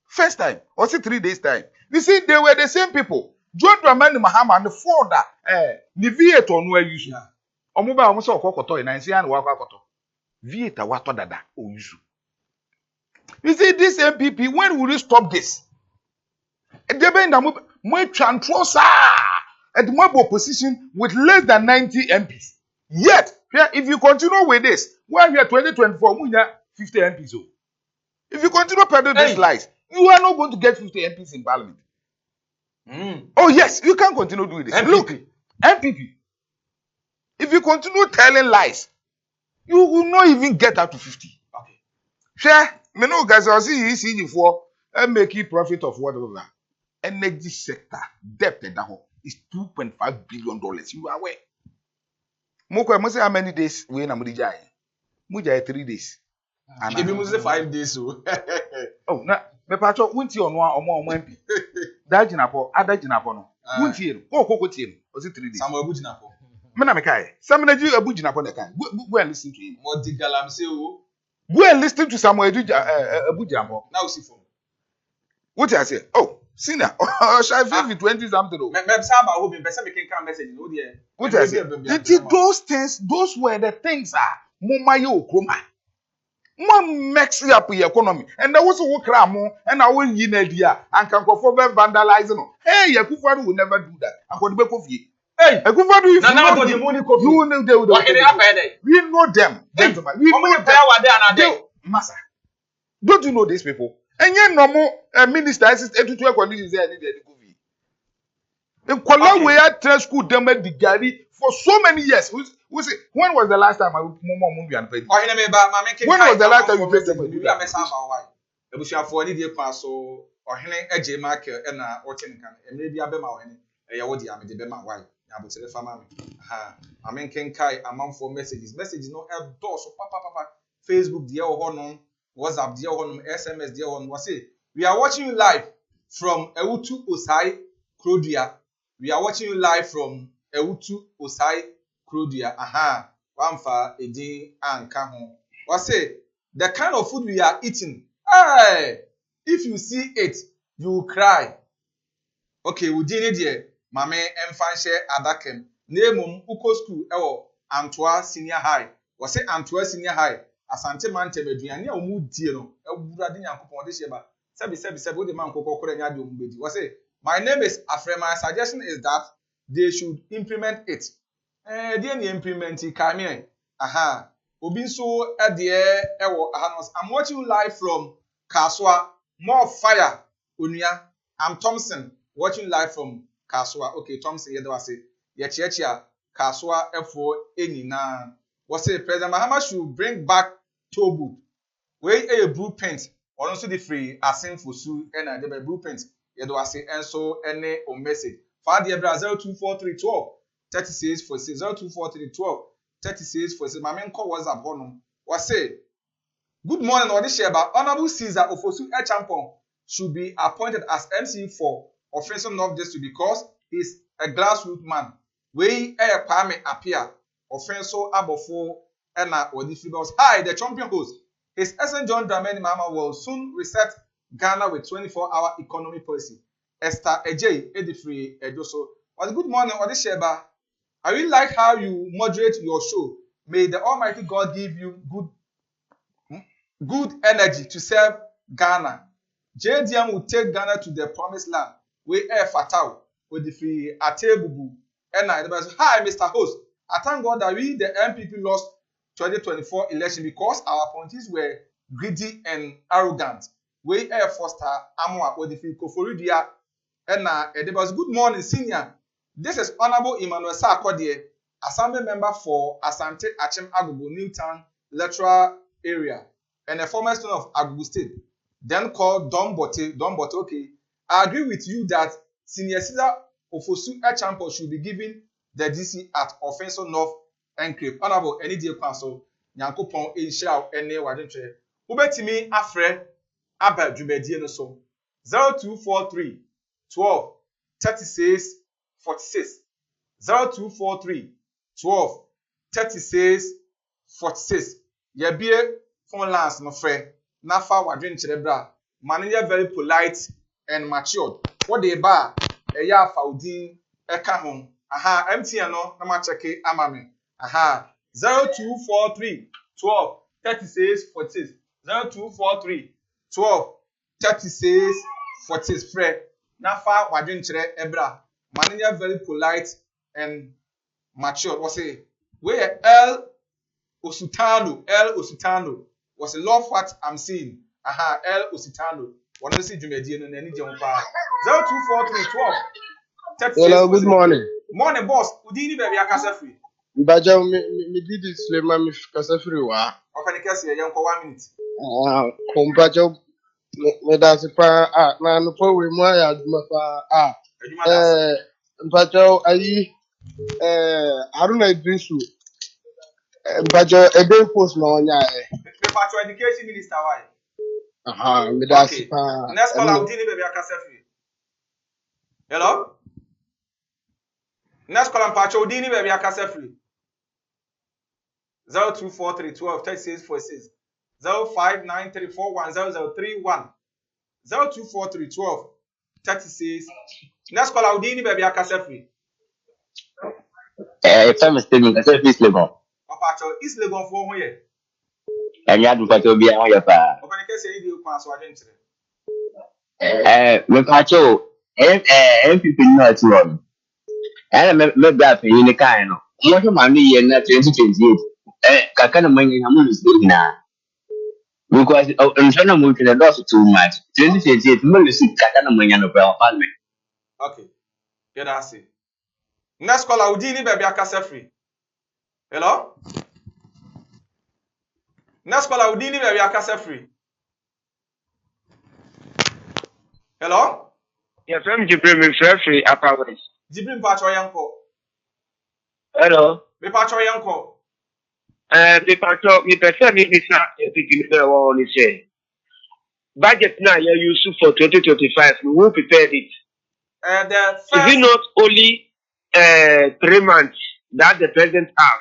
First time, or 3 days time. You see, they were the same people. John Dramani Mahama and the four that Niviate on where you should. Omuba almost a cocoto in Nancy and Wakakoto. Vieta wato dada o use. You see, this MPP, when will you stop this? They been the more chantrosa at the mob opposition with less than 90 MPs. Yet, if you continue with this, when we are 2024, we have 50 MPs. If you continue peddling these lies, you are not going to get 50 MPs in parliament. Oh yes, you can't continue doing this. MPP. Look, MPP. If you continue telling lies, you will not even get up to 50. Okay. Share, me know guys, I see ECG for and making profit of whatever. Energy sector debt in that is $2.5 billion. You are aware? Moko, I say how many days we na mudijai? Mujai 3 days. And maybe must 5 days so. Oh, na me pacho wunti onwa omo MP. That jinapo, other jinapo no. Wunti no. Ko tie no. O say 3 days. Samuel Abu jinapo. Me na me kai. Samuel Abu jinapo na kai. Go and listen to him. Mo digalam say o. Go and listen to Samuel Abu jinapo. Now see for. What I say? Oh, senior. Shall I feel 20 something though? Me say about hope person me can message no there. What I say? Those things, those were the things Mumayo Kroma. One mix up the economy, and there was a work ramo, and I will yin idea, and can go for vandalizing. Hey, Yakufadu will never do that. I'm going to be coffee. Hey, Yakufadu, if you know they would we know them, gentlemen. We know them. Massa. Don't you know these people? And yet, no more minister is editorial conditions there. In Kola, we had trade school them the Gary for so many years. When was the last time I paid? When was the last time you paid them? We are messing about why. The bush for any day pass so or Henry AJ Marker and Orton can and maybe Abema or any Ayawadi Ami de Bema why. Abu to the family. I mean, Ken Kai among for messages. Messages no outdoors so papa. Facebook dear honor, WhatsApp dear honor, SMS dear honor. Was it? We are watching you live from Ewutu Osai Krodia. We are watching you live from Ewutu Osai Krodia. Wamfa Edin and Kahon. What's it? The kind of food we are eating. Hey, if you see it, you will cry. Okay, we did it here. Mame Mfanche Adakem. Name Uko School, Antwa Senior High. Was it Antwa Senior High? Asante Mante Medriani, or Mood Tino, Buradin Yakupon this year. Sebi, the man Coco Korean. Was it? My name is Afre. My suggestion is that they should implement it. Then implement it. Come here. Obinso Edie Ewo Ahanos. I'm watching live from Kaswa. More fire. Unia. I'm Thompson. Watching live from Kaswa. Okay, Thompson. Yeah, was it. Yechia Kaswa F4 Enina. Was it President Mahama should bring back Tobu. Where a blue paint. Or also the free asin for su and the blue paint. Yet was it and so any or message. Father 024312 36 for 024312 36 for my main call was up on was say good morning or this year about Honorable Caesar Ofosu Echampon should be appointed as MC for offensive North District because he's a grassroots man. We a palme appear offensive abofo and or the figures. Hi, the champion host. His St. John Dramani Mama will soon reset Ghana with 24-hour economy policy. Esther Ejay Edifree Edoso. Well, good morning, Odisheba. I really like how you moderate your show. May the Almighty God give you good energy to serve Ghana. JDM will take Ghana to the promised land. We are fatal with the free Atebubu. And hi, Mr. Host. I thank God that we, the MPP, lost 2024 election because our appointees were greedy and arrogant. We are Foster Amwa with the free Koforidia. And good morning, senior. This is Honorable Emmanuel Sarkodie, Assembly member for Asante Achem Agubu Newtown electoral area and a former student of Agubu State, then called Don Bote. Okay, I agree with you that Senior Caesar Ofosu Echampo should be given the DC at Offensive North Enclave. Honorable any day council, Nyankopon Ishao Ene Wadenche. Ubetimi Afre Abel Jumedie no so 0243 12 36 46 0243 12 36 46. Yebie phone lines no frɛ nafa wadwen kyerɛ bra manager very polite and matured. What they ba eya afa odin eka ho MTN no na ma check ama me 0243 12 36 46 0243 12 36 46 frɛ nafa wadwen kyerɛ ebra manager very polite and matured. Was it where L Osutano was a love what I'm seeing. L Osutano. One of the Jumedian and any jump 0243 12. Hello, good morning. Morning, boss. Udini baby, I can't free. Baja me did it Suleiman me kasa free wa. Okay, the case here, young for 1 minute. Baja me that's pa na no po we mo ya aduma pa Baja ayi Haruna Idrisu Baja ebe post na onya The part education minister why? me that's Okay. pa. Next call out baby akasa free. Hello? Next call and patch Odini baby akasa free. 0243 12 36 46 0593410031 0243 12 36. Next call out Odini baby akasa free. If I'm still in the East Legon. Patch East Legon for here. And you had to be on your pa. Open the case here you pass so I didn't. Me pacho people know it's wrong. And me that in the kind of what money year 2028. Kakana money I'm going to na. Because in front of me the loss too much. 2028 money see kakana money no per apartment. Okay. Yeah, that's it. Next call out Odini baby akasa free. Hello? Next call out Odini baby akasa free. Hello? Yes, I'm Jibril free upper west. Jibril Pacho Yanko. Hello. Me Pacho Yanko. The Pacho, me person me this on say. Budget now you use for 2025. Who prepared it? The first... Is it not only 3 months that the president has?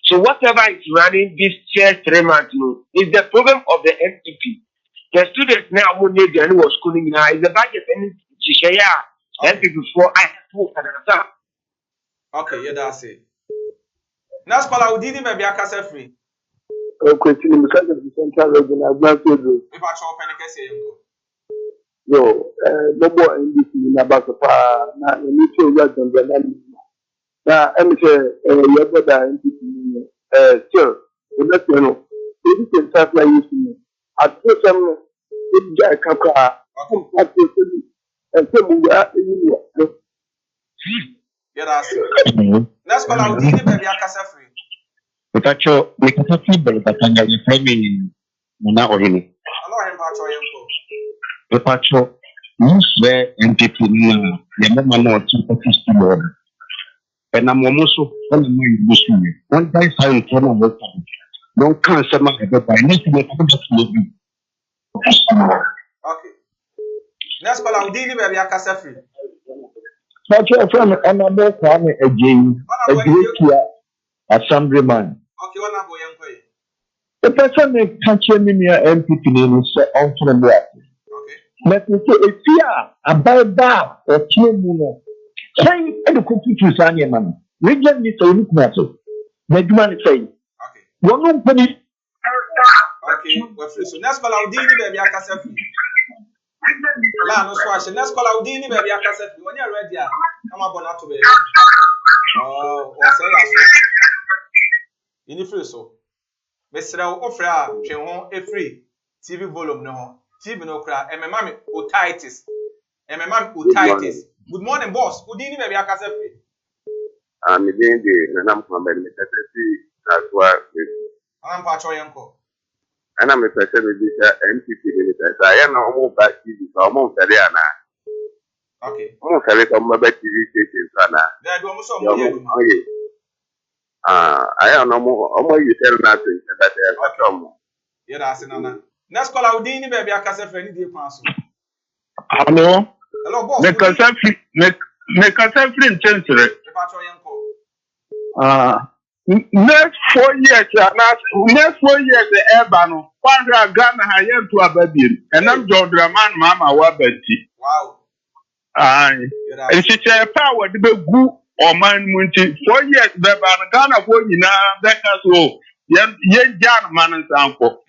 So whatever is running this first 3 months is the problem of the NPP. The students now who need and was schooling now is the budget and NPP for okay, yeah, that's it. Next call out Odini baby akasa free. Okay, because of the central region, I've not told you. If I show open the case here, yo, no more in this in about the now you need to work on the now I'm saying your brother in this sure, you know, it is a like you at first I'm guy kaka and yeah, that's it. Let's call out Odini baby akasa free. Pacho we can see but can you find me na ohini. Hello, I'm Pacho Yanko. Pacho most where NPP na ya mama no to participate. And I'm almost on the mind bushing. One guy found one of what don't cancel my head by next week. Okay. Next call out Odini baby akasa free. Pacho from another time again. A great assemblyman. Okay, one of Yanko. The person may catch me near MPP name is on to the left. Okay. Let me say, if you are about that or Kimuno, say, and the cookie to Sanya man, region is a look matter. Let me say, okay. One company. Okay, we're free. So next call out Odini baby akasa free. La no swash. Next call out Odini baby akasa free. When you're ready, come up on to be. Oh, what's that? You need free so. Mr. Ofra, Chehon, a free TV volume no, TV no cry, and my mammy otitis. And my mammy otitis. Good morning, boss. Odini baby akasa free. I'm in the Nanam Company, as well. I'm Pacho Yanko. And I'm a person with this NPP minister. I am almost back TV, so I'm on Sariana. Okay. Almost a little more TV station, Sana. There do almost I am no more you tell nothing that they are come. Yeah, that's Nana. Next call out Odini baby akasa free any day pass. Hello. Hello, boss. Make us free in Chancery. Pacho Yanko. Next 4 years, next 4 years, the Ebano, one Ghana, I am to a baby, and I'm John Draman, Mama Wabeti. Wow. And she said, power to be good or man, 4 years, Beban, Ghana, for you now, that has all. Yen Jan man and Sanko.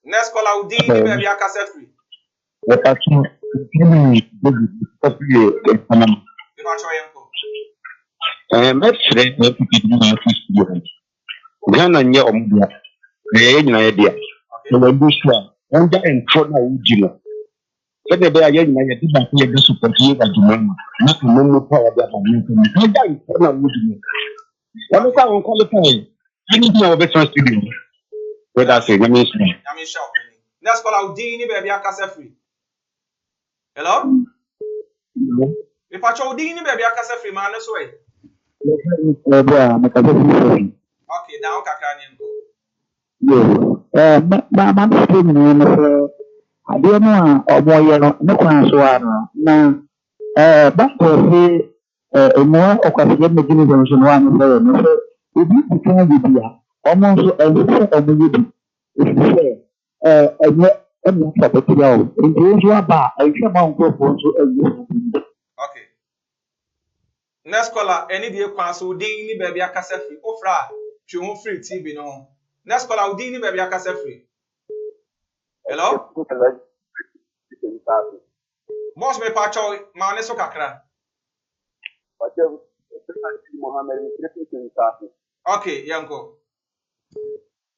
Next call out Odini baby akasa free. Pacho Pacho Yanko. Let's say Ghana nye omdia. Nyina idea. No we do so. Onda entrona ujino. Kede be aye nyina ye tiba ko ye be support ye ba juma na ko no power be amani ko ni ga yi na wo di wọ́n kọ́ àwọn qualify anything àwọn best studio where that's it let me see. I mean shout penny. Next call out Dini baby akasa free. Hello? If I show Dini baby akasa free man so way. Okay, now kakra ni nko. Ma mpe ni no so ade no a omo ye no ne kwan so ano na ba ko se emo okwase me gini zo so no ano so no so obi kan ye bia omo so omo ye bi se enye emu fa betia o nti so aba ehwe ma nko fo so Okay. Next caller any dey kwan so Dini baby akasa free. Ofra twe ho free TV no. Next caller Dini baby akasa free. Hello? Boss me pa chow ma ne so kakra. Okay, yanko.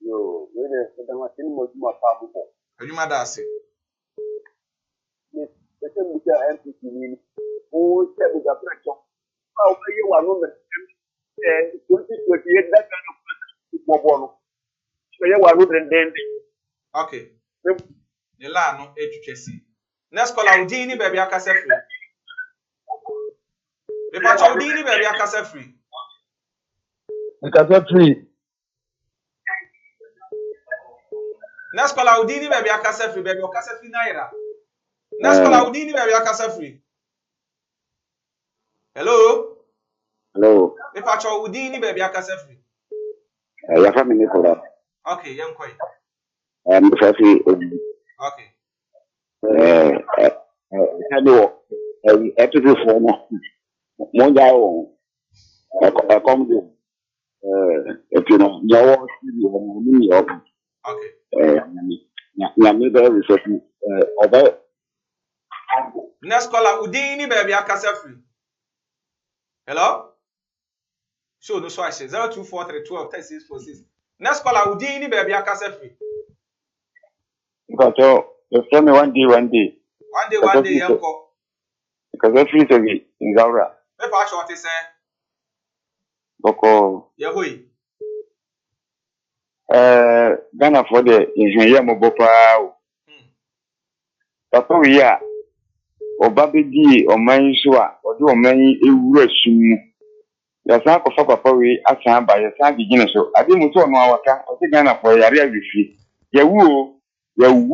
Yo, wele ndama tini mo juma pa buko. Ajuma da se. Yes, ese mucha MPP ni. O che buga precho. Ba o ye wa no me. Tulti ko ye da ka no mo bono. So ye wa no den. Okay. The la no etwetwesi. Next call out Dini baby akasa free. Me pa chow Dini baby akasa free. akasa free. Next call out Dini baby akasa free baby akasa free naira. Next call out Dini baby akasa free. Hello? Hello. Me pa chow Dini baby akasa free. Ya family ko. Okay, yanko. Mfasi. Okay. Hello. Epic for no. Mo ja o. Come do. If you know, your studio ni yo. Okay. Na me be research oba. Next caller Udini baby akasa free. Hello? Show no so I say 0243123646. Next caller Udini baby akasa free. Because you tell me one day. One day yanko. Because every day in Gaura. Me pa short say. Boko. Yahui. Ghana for the engineer mo bopa. Papa we ya. Oba bedi oman so a, odi oman ewura sum. Ya san ko fa papa we asan ba ya san gigina so. Ade mu so no awaka, o se Ghana for yare abifi. Ya wu. One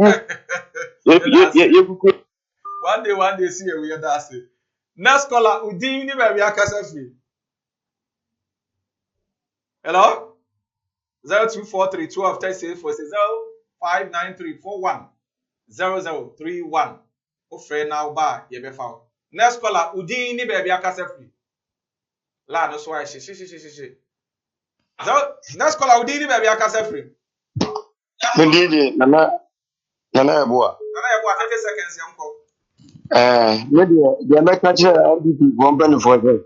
day see we that's it. Next caller Udini baby akasa free. Hello? 0243123646 Ofre now ba ye be found. Next caller Udini baby akasa free. La no so I she. Next caller Udini baby akasa free. Ndidi nana eboa. Nana eboa 30 seconds yanko. Maybe the American MPP company for the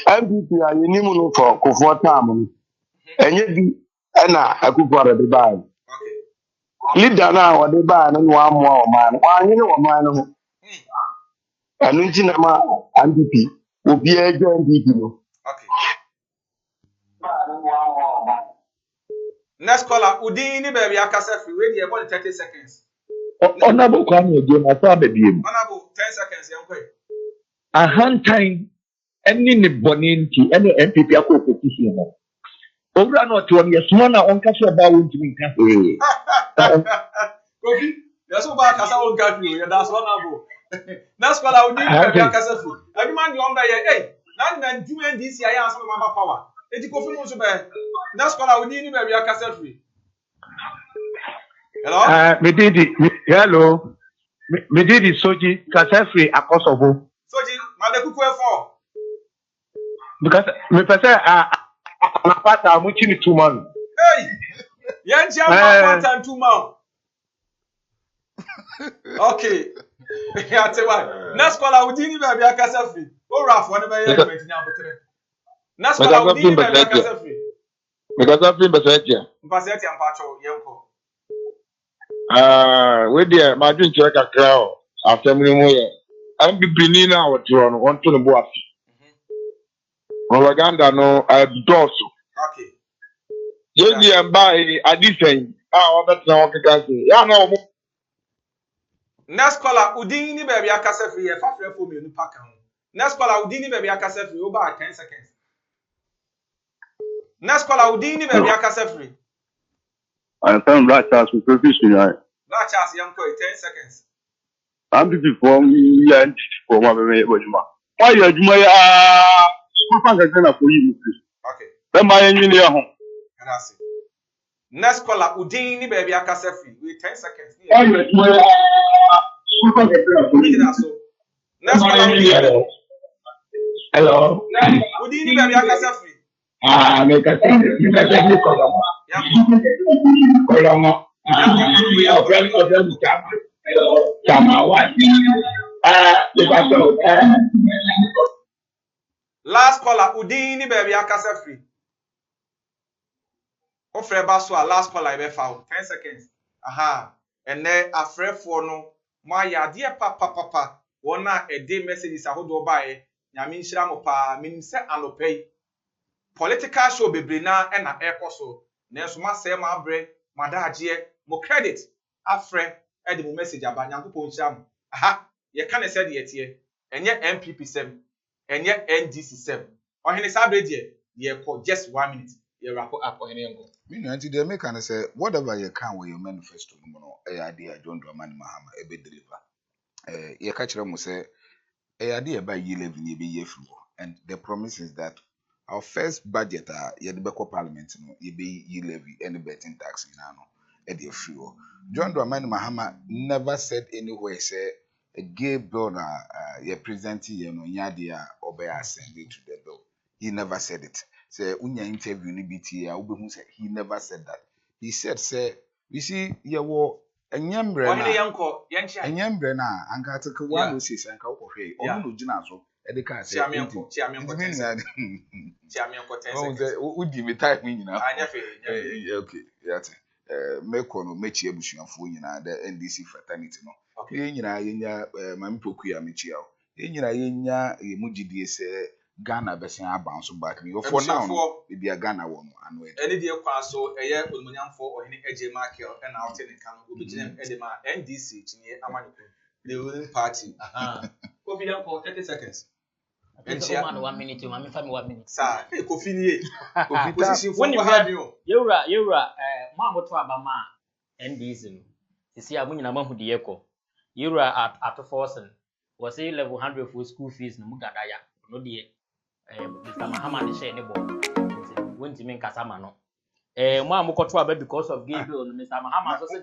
MPP are you no for Koowaa time. Enye bi na akufo de ba. Leader na wo de ba na wa amoa o man. Wa anyi no man no. Anu nti na ma MPP obi eje MPP no. Okay. Next caller Udini baby akasa free. Wait here about 30 seconds. Honorable Kwame again, I thought baby. Honorable 10 seconds yanko. A hand time any ne boninti any MPP akọ petition no. Owura no to on yes man na on ka so ba won timi nka. Kofi, yes o ba kasa won ka fi o, that's honorable. Next caller Udini baby akasa free. Every man you under here, hey, na ndime ndisi ya answer mama power. Eti Kofi mo so be. Next caller Udini baby akasa free. Hello? Hello. Me did it Soji Kasefri Akosovo. Soji, Madekuku F4. Because me pese apata amuchi ni 2 months. Hey! Yanchi apata and 2 months. Okay. Yeah, tell what. Next caller Udini baby akasa free. O Raf one be here element ni abotre. Next caller Udini baby akasa free. Because I've been besetia. Besetia mpacho yenko. We there, my dream check a crowd. after me mo ye MPP ni na what you want to bo afi propaganda no doso Okay. ye ni emba adisen obetna okeka se ya na omo Next caller, Udin ni baby akasa free. Fa free for me no pack am. Next caller, Udin ni baby akasa free. Over 10 seconds. Next caller, Udin ni baby akasa free. I'm from Black House with profession. Black chance young boy 10 seconds. I'm the for me and for my baby. Why you do my for you? Okay. Then my engineer home. That's it. Next caller, Udin ni baby akasa free. Wait 10 seconds. Why you do my Next caller, hello. Udin ni baby akasa free. Make a thing. Kolongo. Last caller, Udin ni baby akasa free. Ofre baswa last caller be foul 10 seconds. Aha. And then afre for no ma ya de papa wona a day messages ahodo bae nyame nhira mo pa minim se anopay political show bebre na e na ekoso na so ma se ma bre madaje mo credit afre e de mo message aba nyankopon nhira mo aha ye ka ne se de yetie enye MPP 7 enye NDC 7 ohene sabre de ye ko just 1 minute ye wrap up ohene ngo me no anti dey make an say whatever you can with your manifesto no e ade a John Dramani Mahama e be deliver ye ka kire mo say e ade e ba yi level ni be ye fru and the promise is that our first budget ye de be ko parliament no ye be yi levy and betting tax na no e de free o John Dramani Mahama never said anywhere say a gay bill na ye present ye no nya de a obey assembly to the bill. He never said it. Say unya interview ni BTA obehu say he never said that. He said say you see ye wo enyembre na ohene yanko yanchi enyembre na anka take one no say anka wo hwe onu no gina so e de ka say chiamianko 10 seconds udi me type me nyina anya fe okay yate meko no mechi ebusuafo nyina the NDC fraternity no ye nyina yenya mami poku ya mechi awo ye nyina yenya mugidie se Ghana besin abanso back me for now e bia Ghana wo no anu e ene die kwa so eye olumanyamfo ohene eje Michael and out in kan obigine edema NDC tinye amanyiko the ruling party Kofi yanko 30 seconds entia man 1 minute ma me fa me 1 minute sa Kofi ni Kofi position for have you yewra ma moto abama NDC no sisi amunyina mahu de yeko yewra at forcing was say level 100 for school fees no mugada ya no de Mr. Mahama de share ne bo wonti men kasama no mo amokoto aba because of gay bill Mr. Mahama so say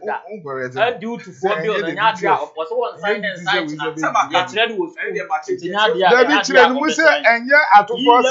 that due to for bill no nya dia was one sign and sign na ya trade wo nya dia David Chile no say enye atofo